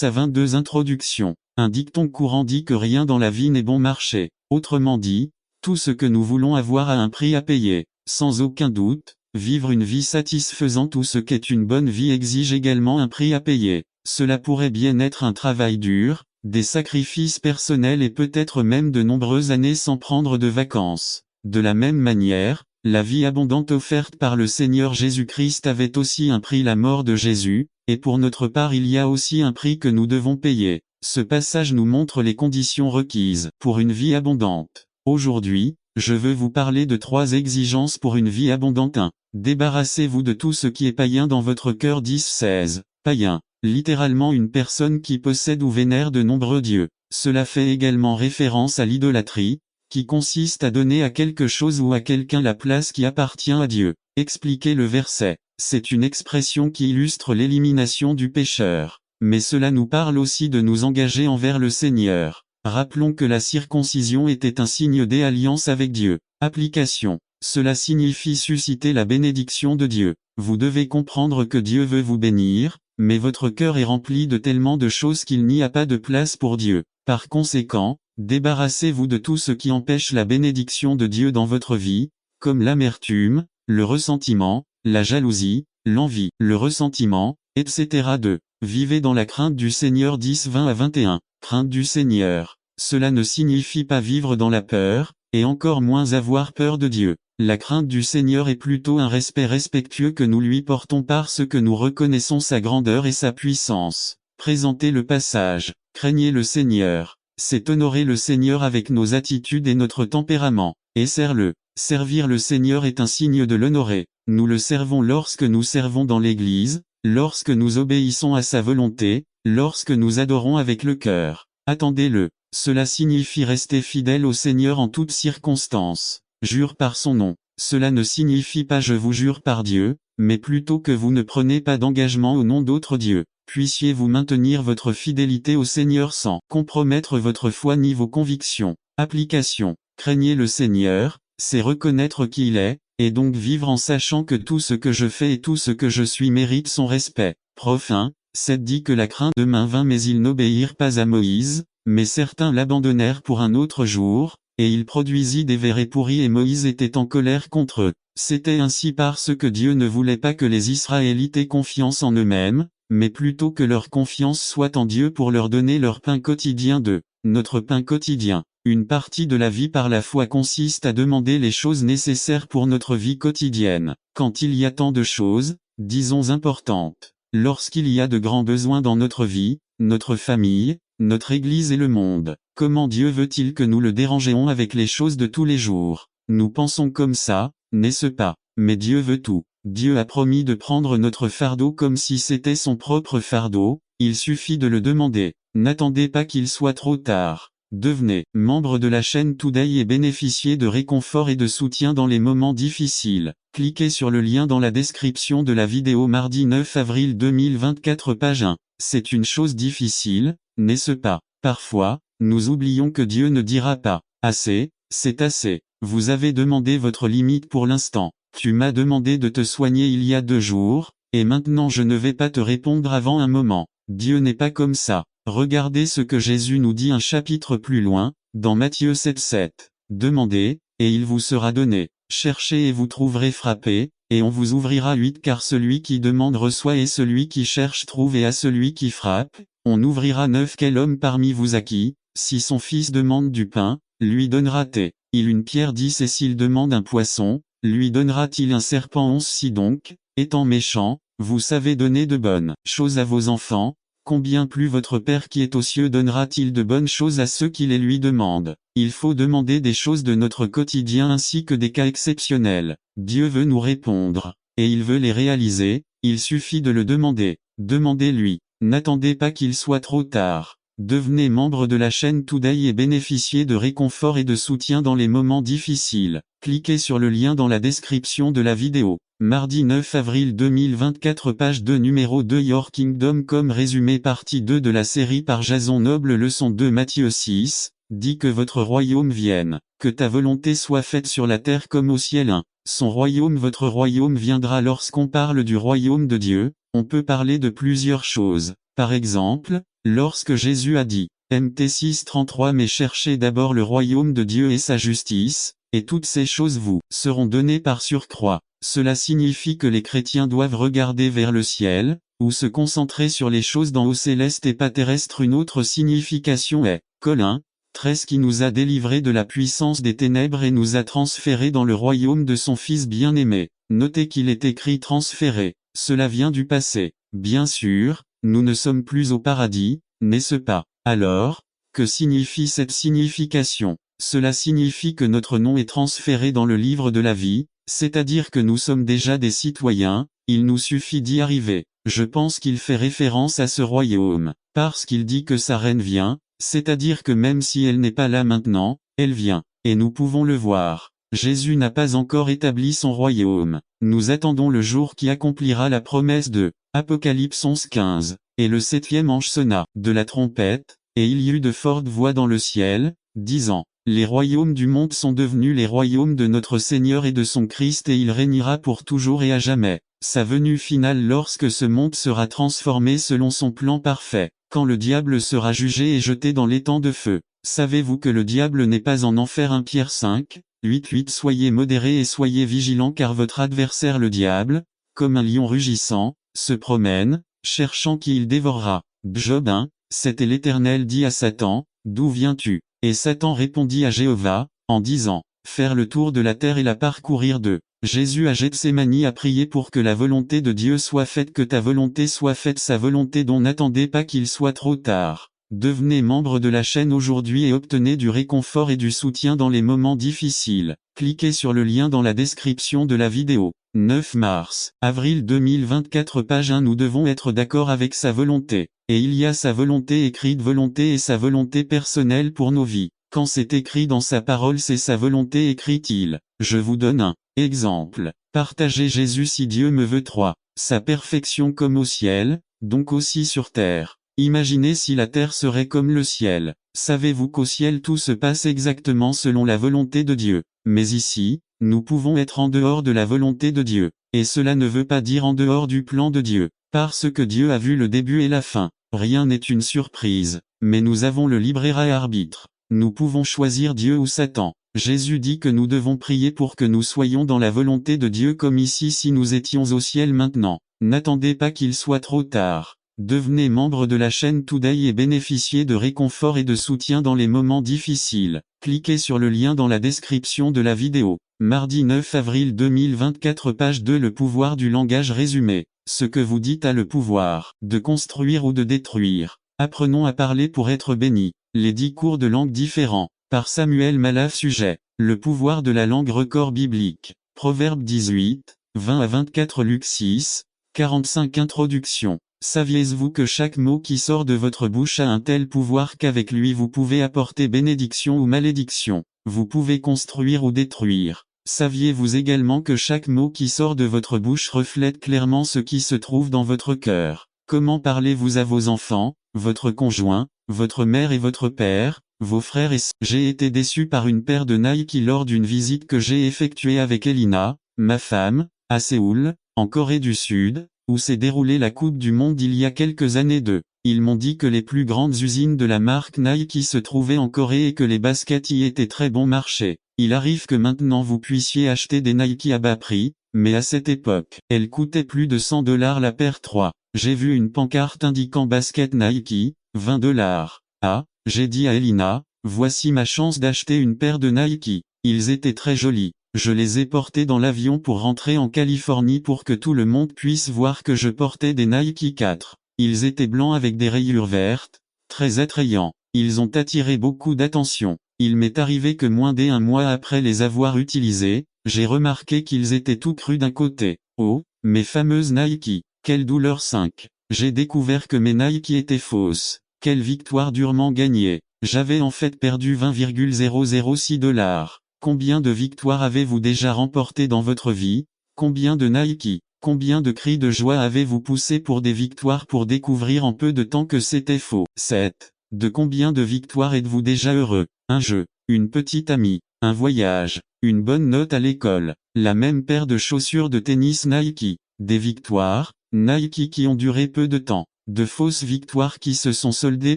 à 22 Introduction. Un dicton courant dit que rien dans la vie n'est bon marché. Autrement dit, Tout ce que nous voulons avoir a un prix à payer. Sans aucun doute, vivre une vie satisfaisante ou ce qu'est une bonne vie exige également un prix à payer. Cela pourrait bien être un travail dur, des sacrifices personnels et peut-être même de nombreuses années sans prendre de vacances. De la même manière, la vie abondante offerte par le Seigneur Jésus-Christ avait aussi un prix, la mort de Jésus, et pour notre part il y a aussi un prix que nous devons payer. Ce passage nous montre les conditions requises pour une vie abondante. Aujourd'hui, je veux vous parler de 3 exigences pour une vie abondante. 1. Débarrassez-vous de tout ce qui est païen dans votre cœur. 10-16. Païen, littéralement une personne qui possède ou vénère de nombreux dieux. Cela fait également référence à l'idolâtrie, qui consiste à donner à quelque chose ou à quelqu'un la place qui appartient à Dieu. Expliquez le verset. C'est une expression qui illustre l'élimination du pécheur. Mais cela nous parle aussi de nous engager envers le Seigneur. Rappelons que la circoncision était un signe d'alliance avec Dieu. Application. Cela signifie susciter la bénédiction de Dieu. Vous devez comprendre que Dieu veut vous bénir, mais votre cœur est rempli de tellement de choses qu'il n'y a pas de place pour Dieu. Par conséquent, débarrassez-vous de tout ce qui empêche la bénédiction de Dieu dans votre vie, comme l'amertume, le ressentiment, la jalousie, l'envie, le ressentiment, etc. 2. Vivez dans la crainte du Seigneur. 10-20-21. Crainte du Seigneur. Cela ne signifie pas vivre dans la peur, et encore moins avoir peur de Dieu. La crainte du Seigneur est plutôt un respect respectueux que nous lui portons parce que nous reconnaissons sa grandeur et sa puissance. Présentez le passage. Craignez le Seigneur. C'est honorer le Seigneur avec nos attitudes et notre tempérament. Et serre-le. Servir le Seigneur est un signe de l'honorer. Nous le servons lorsque nous servons dans l'Église, lorsque nous obéissons à sa volonté, lorsque nous adorons avec le cœur. Attendez-le. Cela signifie rester fidèle au Seigneur en toutes circonstances. Jure par son nom. Cela ne signifie pas je vous jure par Dieu, mais plutôt que vous ne prenez pas d'engagement au nom d'autres dieux. Puissiez-vous maintenir votre fidélité au Seigneur sans compromettre votre foi ni vos convictions. Application. Craignez le Seigneur, c'est reconnaître qui il est, et donc vivre en sachant que tout ce que je fais et tout ce que je suis mérite son respect. Prof 1, 7 dit que la crainte de main vint mais ils n'obéirent pas à Moïse, mais certains l'abandonnèrent pour un autre jour, et il produisit des vers pourris et Moïse était en colère contre eux. C'était ainsi parce que Dieu ne voulait pas que les Israélites aient confiance en eux-mêmes, mais plutôt que leur confiance soit en Dieu pour leur donner leur pain quotidien de notre pain quotidien. Une partie de la vie par la foi consiste à demander les choses nécessaires pour notre vie quotidienne. Quand il y a tant de choses, disons importantes, lorsqu'il y a de grands besoins dans notre vie, notre famille, notre Église et le monde, comment Dieu veut-il que nous le dérangions avec les choses de tous les jours? Nous pensons comme ça, n'est-ce pas? Mais Dieu veut tout. Dieu a promis de prendre notre fardeau comme si c'était son propre fardeau, il suffit de le demander. N'attendez pas qu'il soit trop tard. Devenez membre de la chaîne Today et bénéficiez de réconfort et de soutien dans les moments difficiles. Cliquez sur le lien dans la description de la vidéo mardi 9 avril 2024 page 1. C'est une chose difficile, n'est-ce pas? Parfois, nous oublions que Dieu ne dira pas « assez », c'est assez. Vous avez demandé votre limite pour l'instant. Tu m'as demandé de te soigner il y a 2 jours, et maintenant je ne vais pas te répondre avant un moment. Dieu n'est pas comme ça. Regardez ce que Jésus nous dit un chapitre plus loin, dans Matthieu 7,7. Demandez, et il vous sera donné. Cherchez et vous trouverez, frappez, et on vous ouvrira. 8 Car celui qui demande reçoit et celui qui cherche trouve et à celui qui frappe, on ouvrira. 9 Quel homme parmi vous à qui, si son fils demande du pain, lui donnera-t-il une pierre? 10 Et s'il demande un poisson, lui donnera-t-il un serpent? 11 Si donc, étant méchant, vous savez donner de bonnes choses à vos enfants, combien plus votre Père qui est aux cieux donnera-t-il de bonnes choses à ceux qui les lui demandent? Il faut demander des choses de notre quotidien ainsi que des cas exceptionnels. Dieu veut nous répondre, et il veut les réaliser, il suffit de le demander. Demandez-lui. N'attendez pas qu'il soit trop tard. Devenez membre de la chaîne Today et bénéficiez de réconfort et de soutien dans les moments difficiles. Cliquez sur le lien dans la description de la vidéo. Mardi 9 avril 2024 page 2 numéro 2 Your Kingdom comme résumé partie 2 de la série par Jason Noble leçon 2 Matthieu 6, dit que votre royaume vienne, que ta volonté soit faite sur la terre comme au ciel. 1. Son royaume votre royaume viendra. Lorsqu'on parle du royaume de Dieu, on peut parler de plusieurs choses. Par exemple, lorsque Jésus a dit, MT 6:33 Mais cherchez d'abord le royaume de Dieu et sa justice, et toutes ces choses vous seront données par surcroît. Cela signifie que les chrétiens doivent regarder vers le ciel, ou se concentrer sur les choses d'en haut célestes et pas terrestres. Une autre signification est, Colossiens 13 qui nous a délivrés de la puissance des ténèbres et nous a transférés dans le royaume de son Fils bien-aimé. Notez qu'il est écrit transféré, cela vient du passé. Bien sûr, nous ne sommes plus au paradis, n'est-ce pas? Alors, que signifie cette signification? Cela signifie que notre nom est transféré dans le livre de la vie, c'est-à-dire que nous sommes déjà des citoyens, il nous suffit d'y arriver. Je pense qu'il fait référence à ce royaume, parce qu'il dit que sa reine vient, c'est-à-dire que même si elle n'est pas là maintenant, elle vient, et nous pouvons le voir. Jésus n'a pas encore établi son royaume. Nous attendons le jour qui accomplira la promesse de Apocalypse 11:15. Et le 7e ange sonna de la trompette, et il y eut de fortes voix dans le ciel, disant, les royaumes du monde sont devenus les royaumes de notre Seigneur et de son Christ et il régnera pour toujours et à jamais. Sa venue finale lorsque ce monde sera transformé selon son plan parfait, quand le diable sera jugé et jeté dans l'étang de feu. Savez-vous que le diable n'est pas en enfer? 1 Pierre 5:8 Soyez modérés et soyez vigilants car votre adversaire le diable, comme un lion rugissant, se promène, cherchant qui il dévorera. Job 1:7 Et l'Éternel dit à Satan, d'où viens-tu? Et Satan répondit à Jéhovah, en disant, faire le tour de la terre et la parcourir de. Jésus à Gethsémani a prié pour que la volonté de Dieu soit faite, que ta volonté soit faite, sa volonté dont n'attendez pas qu'il soit trop tard. Devenez membre de la chaîne aujourd'hui et obtenez du réconfort et du soutien dans les moments difficiles. Cliquez sur le lien dans la description de la vidéo. 9 mars, avril 2024 Page 1 Nous devons être d'accord avec sa volonté. Et il y a sa volonté écrite volonté et sa volonté personnelle pour nos vies. Quand c'est écrit dans sa parole c'est sa volonté écrite Je vous donne un exemple. Partagez Jésus si Dieu me veut 3. Sa perfection comme au ciel, donc aussi sur terre. Imaginez si la terre serait comme le ciel. Savez-vous qu'au ciel tout se passe exactement selon la volonté de Dieu? Mais ici, nous pouvons être en dehors de la volonté de Dieu. Et cela ne veut pas dire en dehors du plan de Dieu. Parce que Dieu a vu le début et la fin. Rien n'est une surprise. Mais nous avons le libre arbitre. Nous pouvons choisir Dieu ou Satan. Jésus dit que nous devons prier pour que nous soyons dans la volonté de Dieu comme ici si nous étions au ciel maintenant. N'attendez pas qu'il soit trop tard. Devenez membre de la chaîne Today et bénéficiez de réconfort et de soutien dans les moments difficiles. Cliquez sur le lien dans la description de la vidéo. Mardi 9 avril 2024 Page 2 Le pouvoir du langage résumé. Ce que vous dites a le pouvoir de construire ou de détruire. Apprenons à parler pour être bénis. Les 10 cours de langue différents. Par Samuel Malaf Sujet. Le pouvoir de la langue record biblique. Proverbe 18, 20-24 Luc 6, 45 Introduction. Saviez-vous que chaque mot qui sort de votre bouche a un tel pouvoir qu'avec lui vous pouvez apporter bénédiction ou malédiction? Vous pouvez construire ou détruire. Saviez-vous également que chaque mot qui sort de votre bouche reflète clairement ce qui se trouve dans votre cœur? Comment parlez-vous à vos enfants, votre conjoint, votre mère et votre père, vos frères et sœurs? J'ai été déçu par une paire de Nike lors d'une visite que j'ai effectuée avec Elina, ma femme, à Séoul, en Corée du Sud, où s'est déroulée la Coupe du Monde il y a quelques années. Ils m'ont dit que les plus grandes usines de la marque Nike se trouvaient en Corée et que les baskets y étaient très bon marché. Il arrive que maintenant vous puissiez acheter des Nike à bas prix, mais à cette époque, elles coûtaient plus de $100 la paire 3. J'ai vu une pancarte indiquant basket Nike, $20. Ah, j'ai dit à Elina, voici ma chance d'acheter une paire de Nike. Ils étaient très jolis. Je les ai portés dans l'avion pour rentrer en Californie pour que tout le monde puisse voir que je portais des Nike 4. Ils étaient blancs avec des rayures vertes, très attrayants. Ils ont attiré beaucoup d'attention. Il m'est arrivé que moins d'1 mois après les avoir utilisés, j'ai remarqué qu'ils étaient tout crus d'un côté. Oh, mes fameuses Nike, quelle douleur 5. J'ai découvert que mes Nike étaient fausses. Quelle victoire durement gagnée. J'avais en fait perdu $20,006. Combien de victoires avez-vous déjà remportées dans votre vie? Combien de Nike? Combien de cris de joie avez-vous poussé pour des victoires pour découvrir en peu de temps que c'était faux? 7. De combien de victoires êtes-vous déjà heureux? Un jeu, une petite amie, un voyage, une bonne note à l'école, la même paire de chaussures de tennis Nike. Des victoires, Nike qui ont duré peu de temps. De fausses victoires qui se sont soldées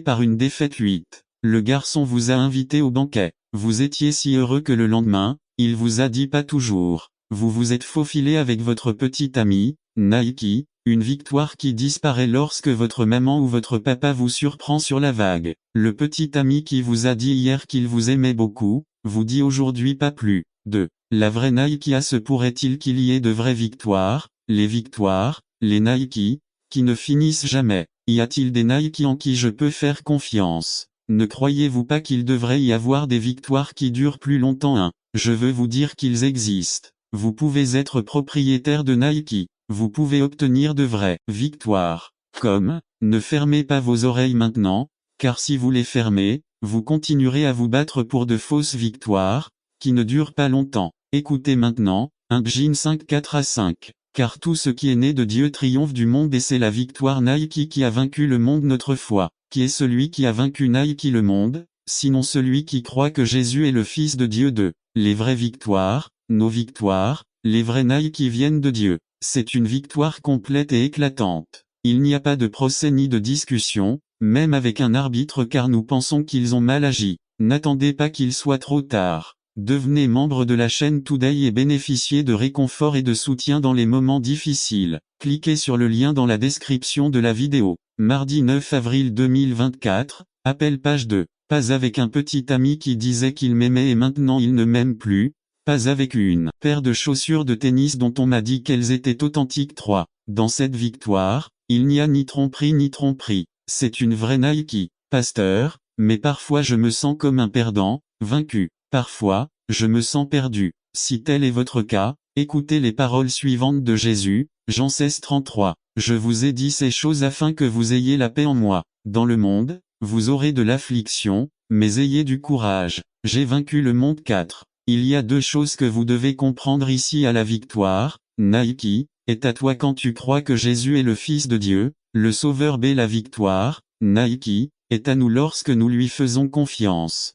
par une défaite 8. Le garçon vous a invité au banquet. Vous étiez si heureux que le lendemain, il vous a dit pas toujours. Vous vous êtes faufilé avec votre petit ami, Nike, une victoire qui disparaît lorsque votre maman ou votre papa vous surprend sur la vague. Le petit ami qui vous a dit hier qu'il vous aimait beaucoup, vous dit aujourd'hui pas plus. 2. La vraie Nike se pourrait-il qu'il y ait de vraies victoires, les Nike, qui ne finissent jamais. Y a-t-il des Nike en qui je peux faire confiance? Ne croyez-vous pas qu'il devrait y avoir des victoires qui durent plus longtemps? 1. Je veux vous dire qu'ils existent. Vous pouvez être propriétaire de Nike. Vous pouvez obtenir de vraies victoires. Comme, ne fermez pas vos oreilles maintenant, car si vous les fermez, vous continuerez à vous battre pour de fausses victoires, qui ne durent pas longtemps. Écoutez maintenant, 1 Jean 5:4-5. Car tout ce qui est né de Dieu triomphe du monde et c'est la victoire Nike qui a vaincu le monde notre foi. Qui est celui qui a vaincu Nike le monde, sinon celui qui croit que Jésus est le Fils de Dieu 2. Les vraies victoires, nos victoires, les vrais Nike viennent de Dieu. C'est une victoire complète et éclatante. Il n'y a pas de procès ni de discussion, même avec un arbitre car nous pensons qu'ils ont mal agi. N'attendez pas qu'il soit trop tard. Devenez membre de la chaîne Today et bénéficiez de réconfort et de soutien dans les moments difficiles. Cliquez sur le lien dans la description de la vidéo. Mardi 9 avril 2024, appel page 2. Pas avec un petit ami qui disait qu'il m'aimait et maintenant il ne m'aime plus. Pas avec une paire de chaussures de tennis dont on m'a dit qu'elles étaient authentiques 3. Dans cette victoire, il n'y a ni tromperie. C'est une vraie Nike. Pasteur, mais parfois je me sens comme un perdant, vaincu. Parfois, je me sens perdu. Si tel est votre cas, écoutez les paroles suivantes de Jésus, Jean 16:33. Je vous ai dit ces choses afin que vous ayez la paix en moi. Dans le monde, vous aurez de l'affliction, mais ayez du courage. J'ai vaincu le monde 4. Il y a 2 choses que vous devez comprendre ici à la victoire, Nike, est à toi quand tu crois que Jésus est le Fils de Dieu, le Sauveur B. La victoire, Nike, est à nous lorsque nous lui faisons confiance.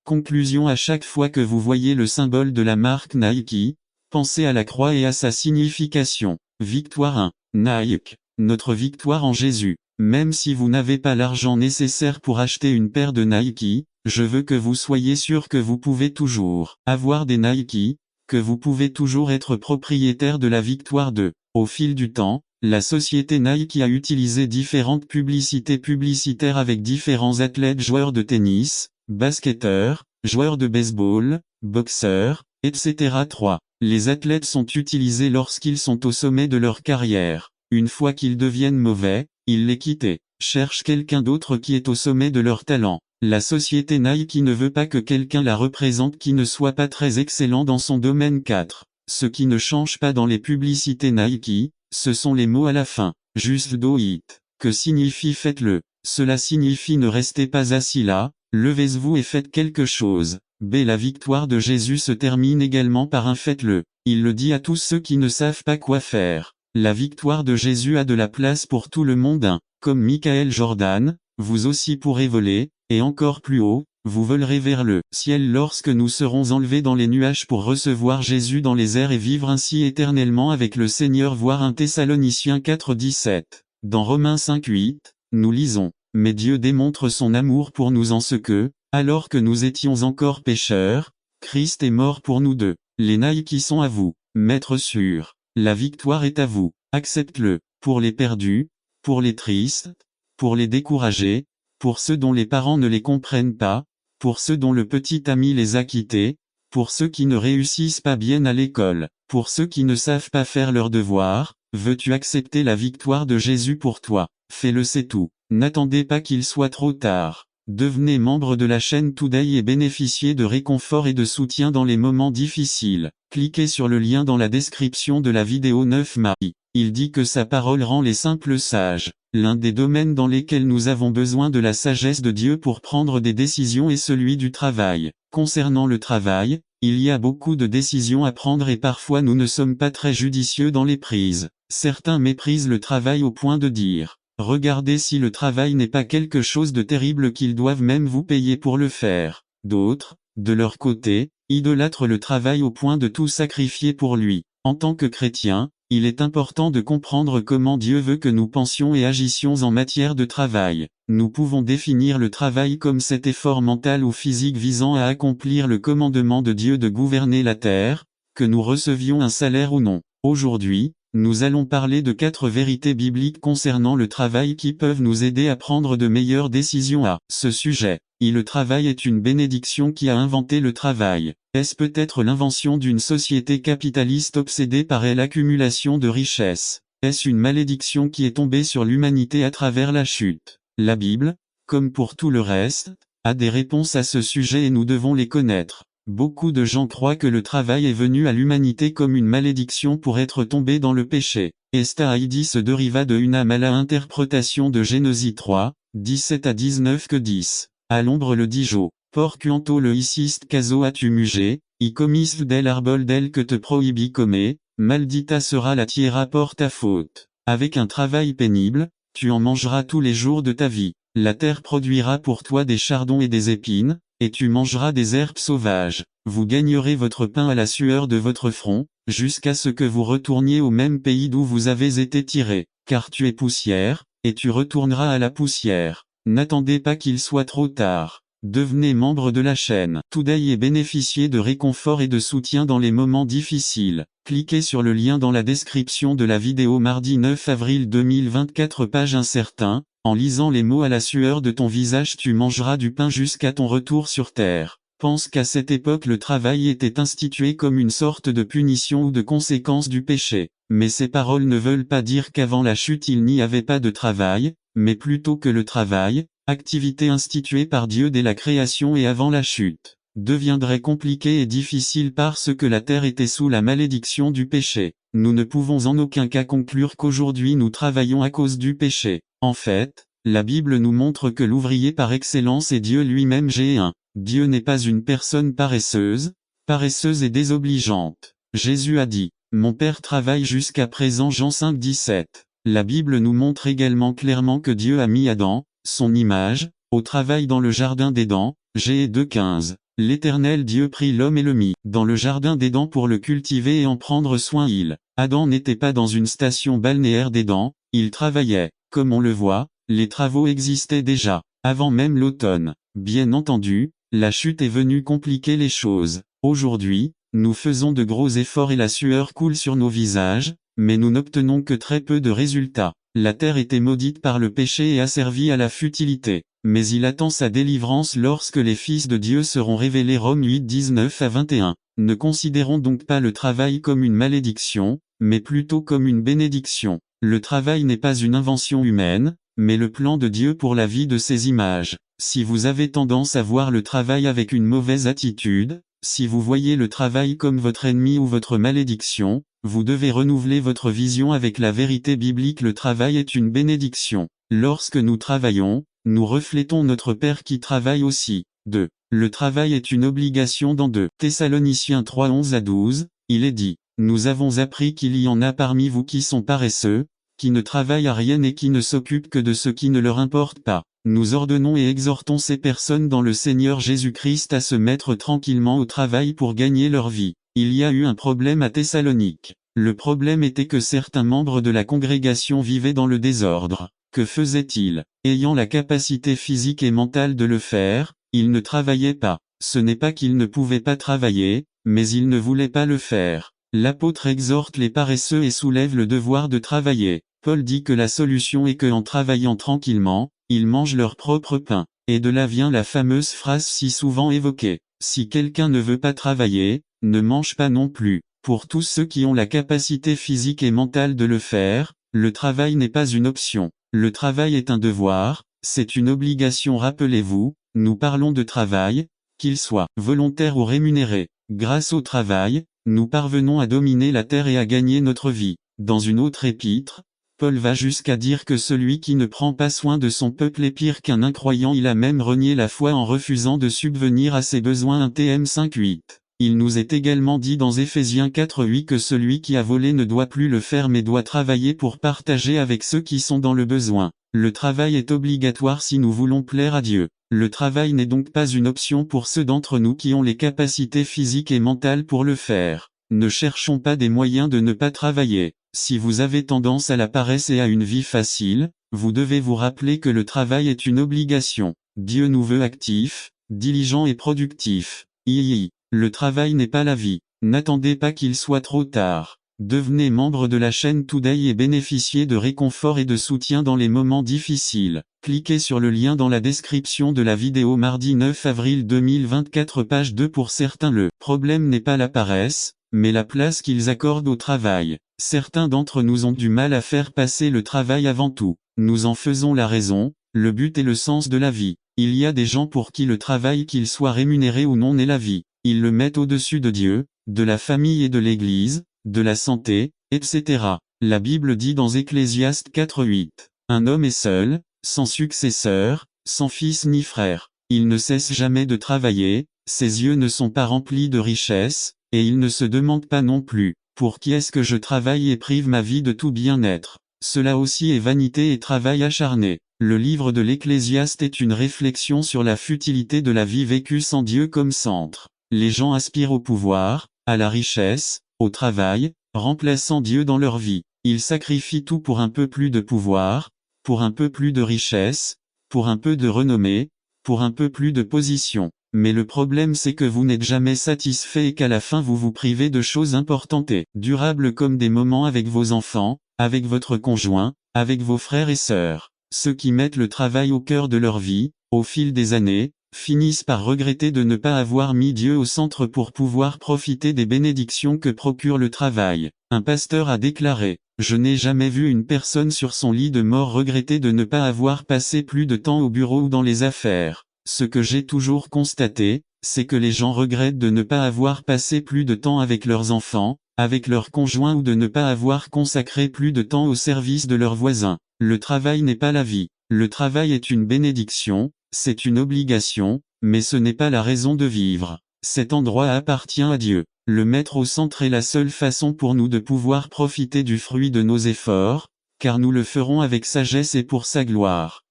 Conclusion: à chaque fois que vous voyez le symbole de la marque Nike, pensez à la croix et à sa signification. Victoire 1. Nike. Notre victoire en Jésus. Même si vous n'avez pas l'argent nécessaire pour acheter une paire de Nike, je veux que vous soyez sûr que vous pouvez toujours avoir des Nike, que vous pouvez toujours être propriétaire de la victoire 2. Au fil du temps, la société Nike a utilisé différentes publicitaires avec différents athlètes joueurs de tennis, basketteurs, joueurs de baseball, boxeurs, etc. 3. Les athlètes sont utilisés lorsqu'ils sont au sommet de leur carrière. Une fois qu'ils deviennent mauvais, ils les quittent et cherchent quelqu'un d'autre qui est au sommet de leur talent. La société Nike ne veut pas que quelqu'un la représente qui ne soit pas très excellent dans son domaine 4. Ce qui ne change pas dans les publicités Nike, ce sont les mots à la fin. Just do it. Que signifie faites-le? Cela signifie ne restez pas assis là, levez-vous et faites quelque chose. B. La victoire de Jésus se termine également par un faites-le. Il le dit à tous ceux qui ne savent pas quoi faire. La victoire de Jésus a de la place pour tout le monde. 1. Comme Michael Jordan, vous aussi pourrez voler, et encore plus haut, vous volerez vers le ciel lorsque nous serons enlevés dans les nuages pour recevoir Jésus dans les airs et vivre ainsi éternellement avec le Seigneur. Voir 1 Thessaloniciens 4:17. Dans Romains 5:8, nous lisons, mais Dieu démontre son amour pour nous en ce que, alors que nous étions encore pécheurs, Christ est mort pour nous 2. Les Nike sont à vous, maître sûr. La victoire est à vous, accepte-le. Pour les perdus, pour les tristes, pour les découragés, pour ceux dont les parents ne les comprennent pas, pour ceux dont le petit ami les a quittés, pour ceux qui ne réussissent pas bien à l'école, pour ceux qui ne savent pas faire leurs devoirs, veux-tu accepter la victoire de Jésus pour toi? Fais-le, c'est tout. N'attendez pas qu'il soit trop tard. Devenez membre de la chaîne Today et bénéficiez de réconfort et de soutien dans les moments difficiles. Cliquez sur le lien dans la description de la vidéo 9 mai. Il dit que sa parole rend les simples sages. L'un des domaines dans lesquels nous avons besoin de la sagesse de Dieu pour prendre des décisions est celui du travail. Concernant le travail, il y a beaucoup de décisions à prendre et parfois nous ne sommes pas très judicieux dans les prises. Certains méprisent le travail au point de dire: regardez si le travail n'est pas quelque chose de terrible qu'ils doivent même vous payer pour le faire. D'autres, de leur côté, idolâtrent le travail au point de tout sacrifier pour lui. En tant que chrétien, il est important de comprendre comment Dieu veut que nous pensions et agissions en matière de travail. Nous pouvons définir le travail comme cet effort mental ou physique visant à accomplir le commandement de Dieu de gouverner la terre, que nous recevions un salaire ou non. Aujourd'hui, nous allons parler de 4 vérités bibliques concernant le travail qui peuvent nous aider à prendre de meilleures décisions à ce sujet. Le travail est une bénédiction. Qui a inventé le travail? Est-ce peut-être l'invention d'une société capitaliste obsédée par l'accumulation de richesses? Est-ce une malédiction qui est tombée sur l'humanité à travers la chute? La Bible, comme pour tout le reste, a des réponses à ce sujet et nous devons les connaître. Beaucoup de gens croient que le travail est venu à l'humanité comme une malédiction pour être tombé dans le péché. Esta Heidi se deriva de una mala interprétation de Génésis 3, 17 à 19 que 10. À l'ombre le dijo, por cuanto le hiciste caso a tu mujer, y comiste del árbol del que te prohibí comer, maldita sera la tierra por ta faute. Avec un travail pénible, tu en mangeras tous les jours de ta vie. La terre produira pour toi des chardons et des épines, et tu mangeras des herbes sauvages. Vous gagnerez votre pain à la sueur de votre front, jusqu'à ce que vous retourniez au même pays d'où vous avez été tiré, car tu es poussière, et tu retourneras à la poussière. N'attendez pas qu'il soit trop tard. Devenez membre de la chaîne Today et bénéficiez de réconfort et de soutien dans les moments difficiles. Cliquez sur le lien dans la description de la vidéo mardi 9 avril 2024 page incertain. En lisant les mots à la sueur de ton visage tu mangeras du pain jusqu'à ton retour sur terre. Pense qu'à cette époque le travail était institué comme une sorte de punition ou de conséquence du péché. Mais ces paroles ne veulent pas dire qu'avant la chute il n'y avait pas de travail, mais plutôt que le travail, activité instituée par Dieu dès la création et avant la chute, deviendrait compliqué et difficile parce que la terre était sous la malédiction du péché. Nous ne pouvons en aucun cas conclure qu'aujourd'hui nous travaillons à cause du péché. En fait, la Bible nous montre que l'ouvrier par excellence est Dieu lui-même. G1. Dieu n'est pas une personne paresseuse et désobligeante. Jésus a dit, « Mon Père travaille jusqu'à présent » Jean 5, 17. La Bible nous montre également clairement que Dieu a mis Adam, son image, au travail dans le jardin d'Éden, G 2, 15. L'Éternel Dieu prit l'homme et le mit dans le jardin d'Éden pour le cultiver et en prendre soin. Adam n'était pas dans une station balnéaire d'Éden, il travaillait. Comme on le voit, les travaux existaient déjà, avant même l'automne. Bien entendu, la chute est venue compliquer les choses. Aujourd'hui, nous faisons de gros efforts et la sueur coule sur nos visages, mais nous n'obtenons que très peu de résultats. La terre était maudite par le péché et asservie à la futilité. Mais il attend sa délivrance lorsque les fils de Dieu seront révélés. Romains 8, 19 à 21. Ne considérons donc pas le travail comme une malédiction, mais plutôt comme une bénédiction. Le travail n'est pas une invention humaine, mais le plan de Dieu pour la vie de ses images. Si vous avez tendance à voir le travail avec une mauvaise attitude, si vous voyez le travail comme votre ennemi ou votre malédiction, vous devez renouveler votre vision avec la vérité biblique. Le travail est une bénédiction. Lorsque nous travaillons, nous reflétons notre Père qui travaille aussi. 2. Le travail est une obligation. Dans 2 Thessaloniciens 3, 11 à 12, il est dit, « Nous avons appris qu'il y en a parmi vous qui sont paresseux, qui ne travaillent à rien et qui ne s'occupent que de ce qui ne leur importe pas. Nous ordonnons et exhortons ces personnes dans le Seigneur Jésus-Christ à se mettre tranquillement au travail pour gagner leur vie. » Il y a eu un problème à Thessalonique. Le problème était que certains membres de la congrégation vivaient dans le désordre. Que faisaient-ils? Ayant la capacité physique et mentale de le faire, ils ne travaillaient pas. Ce n'est pas qu'ils ne pouvaient pas travailler, mais ils ne voulaient pas le faire. L'apôtre exhorte les paresseux et soulève le devoir de travailler. Paul dit que la solution est que en travaillant tranquillement, ils mangent leur propre pain. Et de là vient la fameuse phrase si souvent évoquée. Si quelqu'un ne veut pas travailler, ne mange pas non plus. Pour tous ceux qui ont la capacité physique et mentale de le faire, le travail n'est pas une option. Le travail est un devoir, c'est une obligation. Rappelez-vous, nous parlons de travail, qu'il soit volontaire ou rémunéré. Grâce au travail, nous parvenons à dominer la terre et à gagner notre vie. Dans une autre épître, Paul va jusqu'à dire que celui qui ne prend pas soin de son peuple est pire qu'un incroyant. Il a même renié la foi en refusant de subvenir à ses besoins. 1 Thm 5:8. Il nous est également dit dans Éphésiens 4:8 que celui qui a volé ne doit plus le faire mais doit travailler pour partager avec ceux qui sont dans le besoin. Le travail est obligatoire si nous voulons plaire à Dieu. Le travail n'est donc pas une option pour ceux d'entre nous qui ont les capacités physiques et mentales pour le faire. Ne cherchons pas des moyens de ne pas travailler. Si vous avez tendance à la paresse et à une vie facile, vous devez vous rappeler que le travail est une obligation. Dieu nous veut actifs, diligents et productifs. Le travail n'est pas la vie. N'attendez pas qu'il soit trop tard. Devenez membre de la chaîne Today et bénéficiez de réconfort et de soutien dans les moments difficiles. Cliquez sur le lien dans la description de la vidéo mardi 9 avril 2024 page 2. Pour certains, le problème n'est pas la paresse, mais la place qu'ils accordent au travail. Certains d'entre nous ont du mal à faire passer le travail avant tout. Nous en faisons la raison, le but et le sens de la vie. Il y a des gens pour qui le travail, qu'il soit rémunéré ou non, est la vie. Ils le mettent au-dessus de Dieu, de la famille et de l'Église, de la santé, etc. La Bible dit dans Ecclésiaste 4:8, « Un homme est seul, sans successeur, sans fils ni frère. Il ne cesse jamais de travailler, ses yeux ne sont pas remplis de richesses, et il ne se demande pas non plus, pour qui est-ce que je travaille et prive ma vie de tout bien-être. Cela aussi est vanité et travail acharné. » Le livre de l'Ecclésiaste est une réflexion sur la futilité de la vie vécue sans Dieu comme centre. Les gens aspirent au pouvoir, à la richesse, au travail, remplaçant Dieu dans leur vie. Ils sacrifient tout pour un peu plus de pouvoir, pour un peu plus de richesse, pour un peu de renommée, pour un peu plus de position. Mais le problème, c'est que vous n'êtes jamais satisfait et qu'à la fin vous vous privez de choses importantes et durables comme des moments avec vos enfants, avec votre conjoint, avec vos frères et sœurs. Ceux qui mettent le travail au cœur de leur vie, au fil des années, finissent par regretter de ne pas avoir mis Dieu au centre pour pouvoir profiter des bénédictions que procure le travail. Un pasteur a déclaré, « Je n'ai jamais vu une personne sur son lit de mort regretter de ne pas avoir passé plus de temps au bureau ou dans les affaires. Ce que j'ai toujours constaté, c'est que les gens regrettent de ne pas avoir passé plus de temps avec leurs enfants, avec leurs conjoints ou de ne pas avoir consacré plus de temps au service de leurs voisins. Le travail n'est pas la vie. Le travail est une bénédiction, c'est une obligation, mais ce n'est pas la raison de vivre. Cet endroit appartient à Dieu. Le mettre au centre est la seule façon pour nous de pouvoir profiter du fruit de nos efforts, car nous le ferons avec sagesse et pour sa gloire.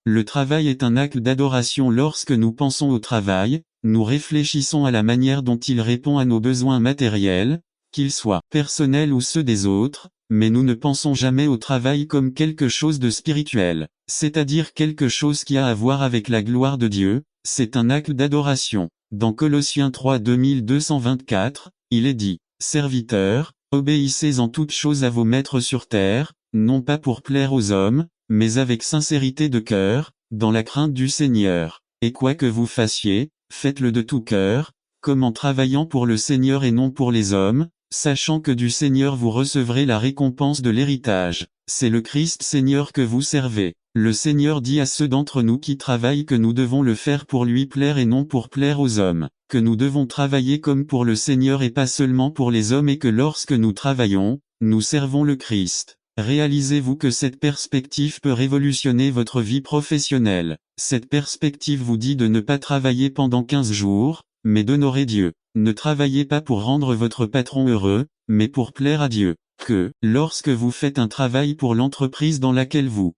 Le travail est un acte d'adoration. Lorsque nous pensons au travail, nous réfléchissons à la manière dont il répond à nos besoins matériels, qu'ils soient personnels ou ceux des autres, mais nous ne pensons jamais au travail comme quelque chose de spirituel, c'est-à-dire quelque chose qui a à voir avec la gloire de Dieu. C'est un acte d'adoration. Dans Colossiens 3:2224, il est dit, « Serviteurs, obéissez en toutes choses à vos maîtres sur terre, non pas pour plaire aux hommes, mais avec sincérité de cœur, dans la crainte du Seigneur. Et quoi que vous fassiez, faites-le de tout cœur, comme en travaillant pour le Seigneur et non pour les hommes, sachant que du Seigneur vous recevrez la récompense de l'héritage. » C'est le Christ Seigneur que vous servez. Le Seigneur dit à ceux d'entre nous qui travaillent que nous devons le faire pour lui plaire et non pour plaire aux hommes, que nous devons travailler comme pour le Seigneur et pas seulement pour les hommes et que lorsque nous travaillons, nous servons le Christ. Réalisez-vous que cette perspective peut révolutionner votre vie professionnelle. Cette perspective vous dit de ne pas travailler pendant 15 jours, mais d'honorer Dieu. Ne travaillez pas pour rendre votre patron heureux, mais pour plaire à Dieu. Que, lorsque vous faites un travail pour l'entreprise dans laquelle vous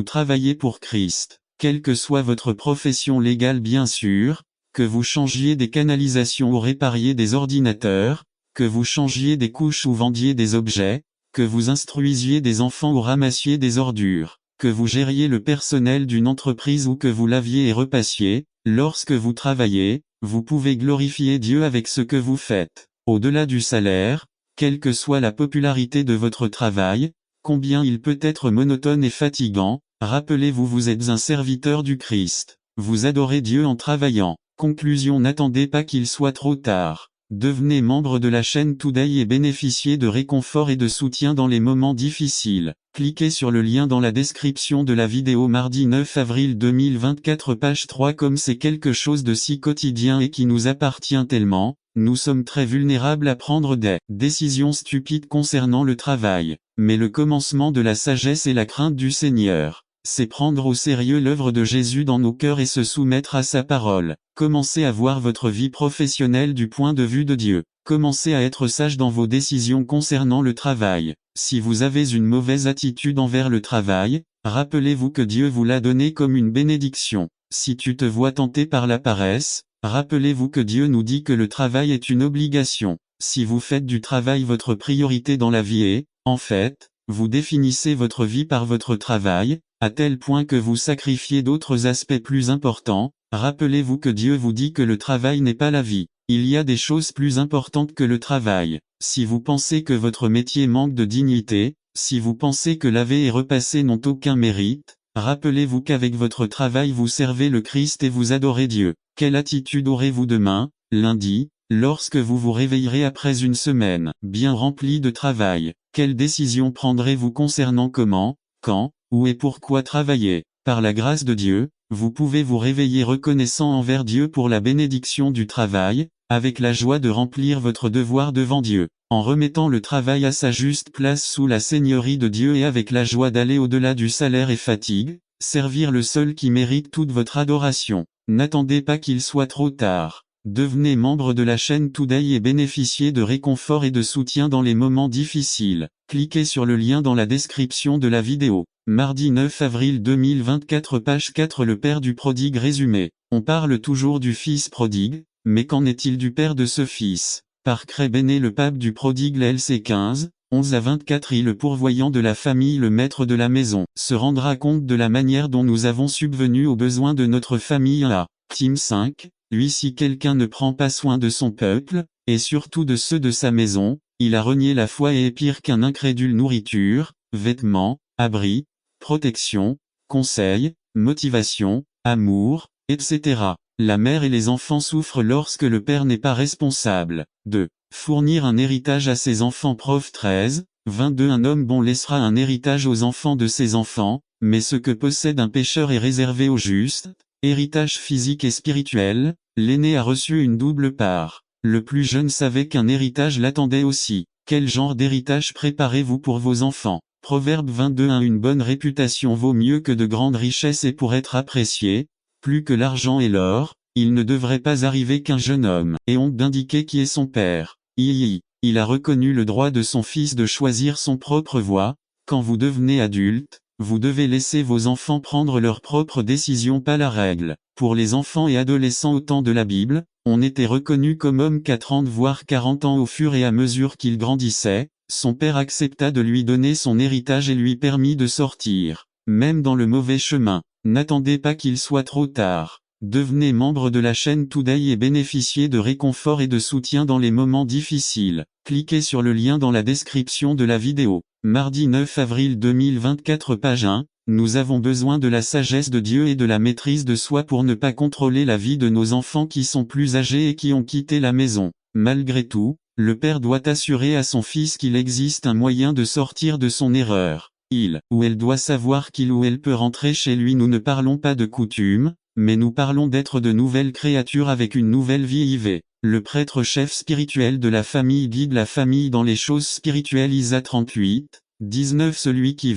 travaillez pour Christ. Quelle que soit votre profession légale bien sûr, que vous changiez des canalisations ou répariez des ordinateurs, que vous changiez des couches ou vendiez des objets, que vous instruisiez des enfants ou ramassiez des ordures, que vous gériez le personnel d'une entreprise ou que vous laviez et repassiez, lorsque vous travaillez, vous pouvez glorifier Dieu avec ce que vous faites. Au-delà du salaire, quelle que soit la popularité de votre travail, combien il peut être monotone et fatigant, rappelez-vous, vous êtes un serviteur du Christ. Vous adorez Dieu en travaillant. Conclusion: n'attendez pas qu'il soit trop tard. Devenez membre de la chaîne Today et bénéficiez de réconfort et de soutien dans les moments difficiles. Cliquez sur le lien dans la description de la vidéo mardi 9 avril 2024 page 3. Comme c'est quelque chose de si quotidien et qui nous appartient tellement, nous sommes très vulnérables à prendre des décisions stupides concernant le travail. Mais le commencement de la sagesse est la crainte du Seigneur. C'est prendre au sérieux l'œuvre de Jésus dans nos cœurs et se soumettre à sa parole. Commencez à voir votre vie professionnelle du point de vue de Dieu. Commencez à être sage dans vos décisions concernant le travail. Si vous avez une mauvaise attitude envers le travail, rappelez-vous que Dieu vous l'a donné comme une bénédiction. Si tu te vois tenté par la paresse, rappelez-vous que Dieu nous dit que le travail est une obligation. Si vous faites du travail votre priorité dans la vie et, en fait, vous définissez votre vie par votre travail, à tel point que vous sacrifiez d'autres aspects plus importants, rappelez-vous que Dieu vous dit que le travail n'est pas la vie. Il y a des choses plus importantes que le travail. Si vous pensez que votre métier manque de dignité, si vous pensez que laver et repasser n'ont aucun mérite, rappelez-vous qu'avec votre travail vous servez le Christ et vous adorez Dieu. Quelle attitude aurez-vous demain, lundi, lorsque vous vous réveillerez après une semaine bien remplie de travail? Quelle décision prendrez-vous concernant comment, quand, où et pourquoi travailler? Par la grâce de Dieu, vous pouvez vous réveiller reconnaissant envers Dieu pour la bénédiction du travail, avec la joie de remplir votre devoir devant Dieu, en remettant le travail à sa juste place sous la seigneurie de Dieu et avec la joie d'aller au-delà du salaire et fatigue, servir le seul qui mérite toute votre adoration. N'attendez pas qu'il soit trop tard. Devenez membre de la chaîne Today et bénéficiez de réconfort et de soutien dans les moments difficiles. Cliquez sur le lien dans la description de la vidéo. Mardi 9 avril 2024 page 4 Le père du prodigue résumé. On parle toujours du fils prodigue, mais qu'en est-il du père de ce fils? Par Cray Benet le pape du prodigue LC 15, 11 à 24 le pourvoyant de la famille le maître de la maison, se rendra compte de la manière dont nous avons subvenu aux besoins de notre famille à Tim 5. Lui si quelqu'un ne prend pas soin de son peuple, et surtout de ceux de sa maison, il a renié la foi et est pire qu'un incrédule. Nourriture, vêtements, abri, protection, conseil, motivation, amour, etc. La mère et les enfants souffrent lorsque le père n'est pas responsable. 2. Fournir un héritage à ses enfants. Prof 13, 22 Un homme bon laissera un héritage aux enfants de ses enfants, mais ce que possède un pécheur est réservé aux justes. Héritage physique et spirituel, l'aîné a reçu une double part. Le plus jeune savait qu'un héritage l'attendait aussi. Quel genre d'héritage préparez-vous pour vos enfants? Proverbe 22 Une bonne réputation vaut mieux que de grandes richesses et pour être apprécié, plus que l'argent et l'or, il ne devrait pas arriver qu'un jeune homme ait honte d'indiquer qui est son père. Il a reconnu le droit de son fils de choisir son propre voie. Quand vous devenez adulte, vous devez laisser vos enfants prendre leurs propres décisions, pas la règle. Pour les enfants et adolescents au temps de la Bible, on était reconnu comme homme qu'à 30 voire 40 ans au fur et à mesure qu'il grandissait, son père accepta de lui donner son héritage et lui permit de sortir, même dans le mauvais chemin. N'attendez pas qu'il soit trop tard. Devenez membre de la chaîne Today et bénéficiez de réconfort et de soutien dans les moments difficiles. Cliquez sur le lien dans la description de la vidéo. Mardi 9 avril 2024 page 1, nous avons besoin de la sagesse de Dieu et de la maîtrise de soi pour ne pas contrôler la vie de nos enfants qui sont plus âgés et qui ont quitté la maison. Malgré tout, le père doit assurer à son fils qu'il existe un moyen de sortir de son erreur. Il ou elle doit savoir qu'il ou elle peut rentrer chez lui. Nous ne parlons pas de coutume, mais nous parlons d'être de nouvelles créatures avec une nouvelle vie. IV. Le prêtre chef spirituel de la famille guide la famille dans les choses spirituelles. Isa 38, 19 Celui qui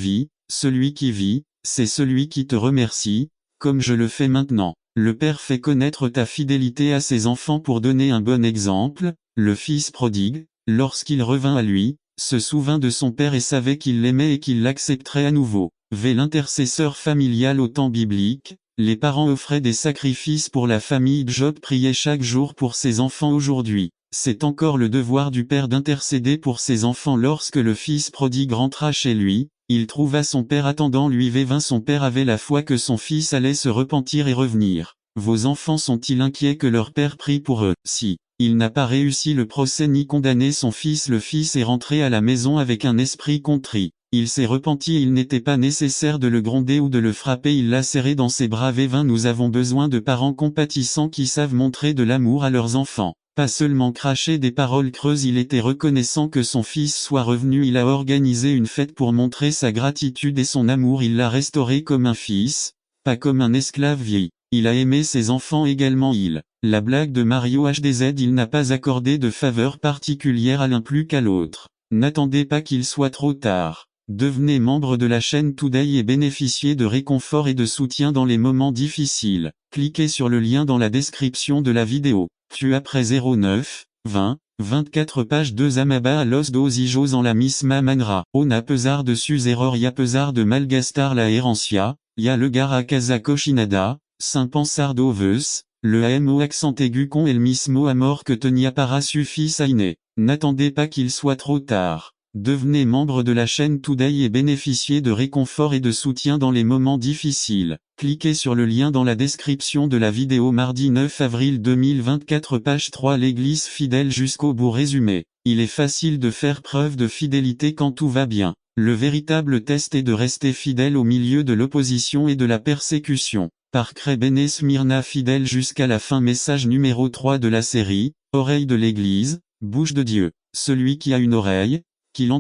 vit, c'est celui qui te remercie, comme je le fais maintenant. Le père fait connaître ta fidélité à ses enfants pour donner un bon exemple. Le fils prodigue, lorsqu'il revint à lui, se souvint de son père et savait qu'il l'aimait et qu'il l'accepterait à nouveau. V. L'intercesseur familial au temps biblique. Les parents offraient des sacrifices pour la famille. Job priait chaque jour pour ses enfants. Aujourd'hui, c'est encore le devoir du père d'intercéder pour ses enfants. Lorsque le fils prodigue rentra chez lui, il trouva son père attendant lui. V. Son père avait la foi que son fils allait se repentir et revenir. Vos enfants sont-ils inquiets que leur père prie pour eux? Si il n'a pas réussi le procès ni condamné son fils, le fils est rentré à la maison avec un esprit contrit. Il s'est repenti et il n'était pas nécessaire de le gronder ou de le frapper, il l'a serré dans ses bras. V. Nous avons besoin de parents compatissants qui savent montrer de l'amour à leurs enfants. Pas seulement cracher des paroles creuses. Il était reconnaissant que son fils soit revenu. Il a organisé une fête pour montrer sa gratitude et son amour. Il l'a restauré comme un fils, pas comme un esclave vieilli. Il a aimé ses enfants également. La blague de Mario HDZ. Il n'a pas accordé de faveur particulière à l'un plus qu'à l'autre. N'attendez pas qu'il soit trop tard. Devenez membre de la chaîne Today et bénéficiez de réconfort et de soutien dans les moments difficiles. Cliquez sur le lien dans la description de la vidéo. Tu après 09, 20, 24 page 2 Amaba à los dos hijos en la misma manera. On a pesar de sus error y a pesar de malgastar la herencia, y a lugar a casa cochinada, sin pensar dos veces, le amo accent aigu con el mismo amor que tenía para su fils aîné. N'attendez pas qu'il soit trop tard. Devenez membre de la chaîne Today et bénéficiez de réconfort et de soutien dans les moments difficiles. Cliquez sur le lien dans la description de la vidéo. Mardi 9 avril 2024, page 3. L'Église fidèle jusqu'au bout. Résumé. Il est facile de faire preuve de fidélité quand tout va bien. Le véritable test est de rester fidèle au milieu de l'opposition et de la persécution. Par Cray Bene Smyrna, fidèle jusqu'à la fin. Message numéro 3 de la série, Oreille de l'Église, bouche de Dieu. Celui qui a une oreille, qu'il entende.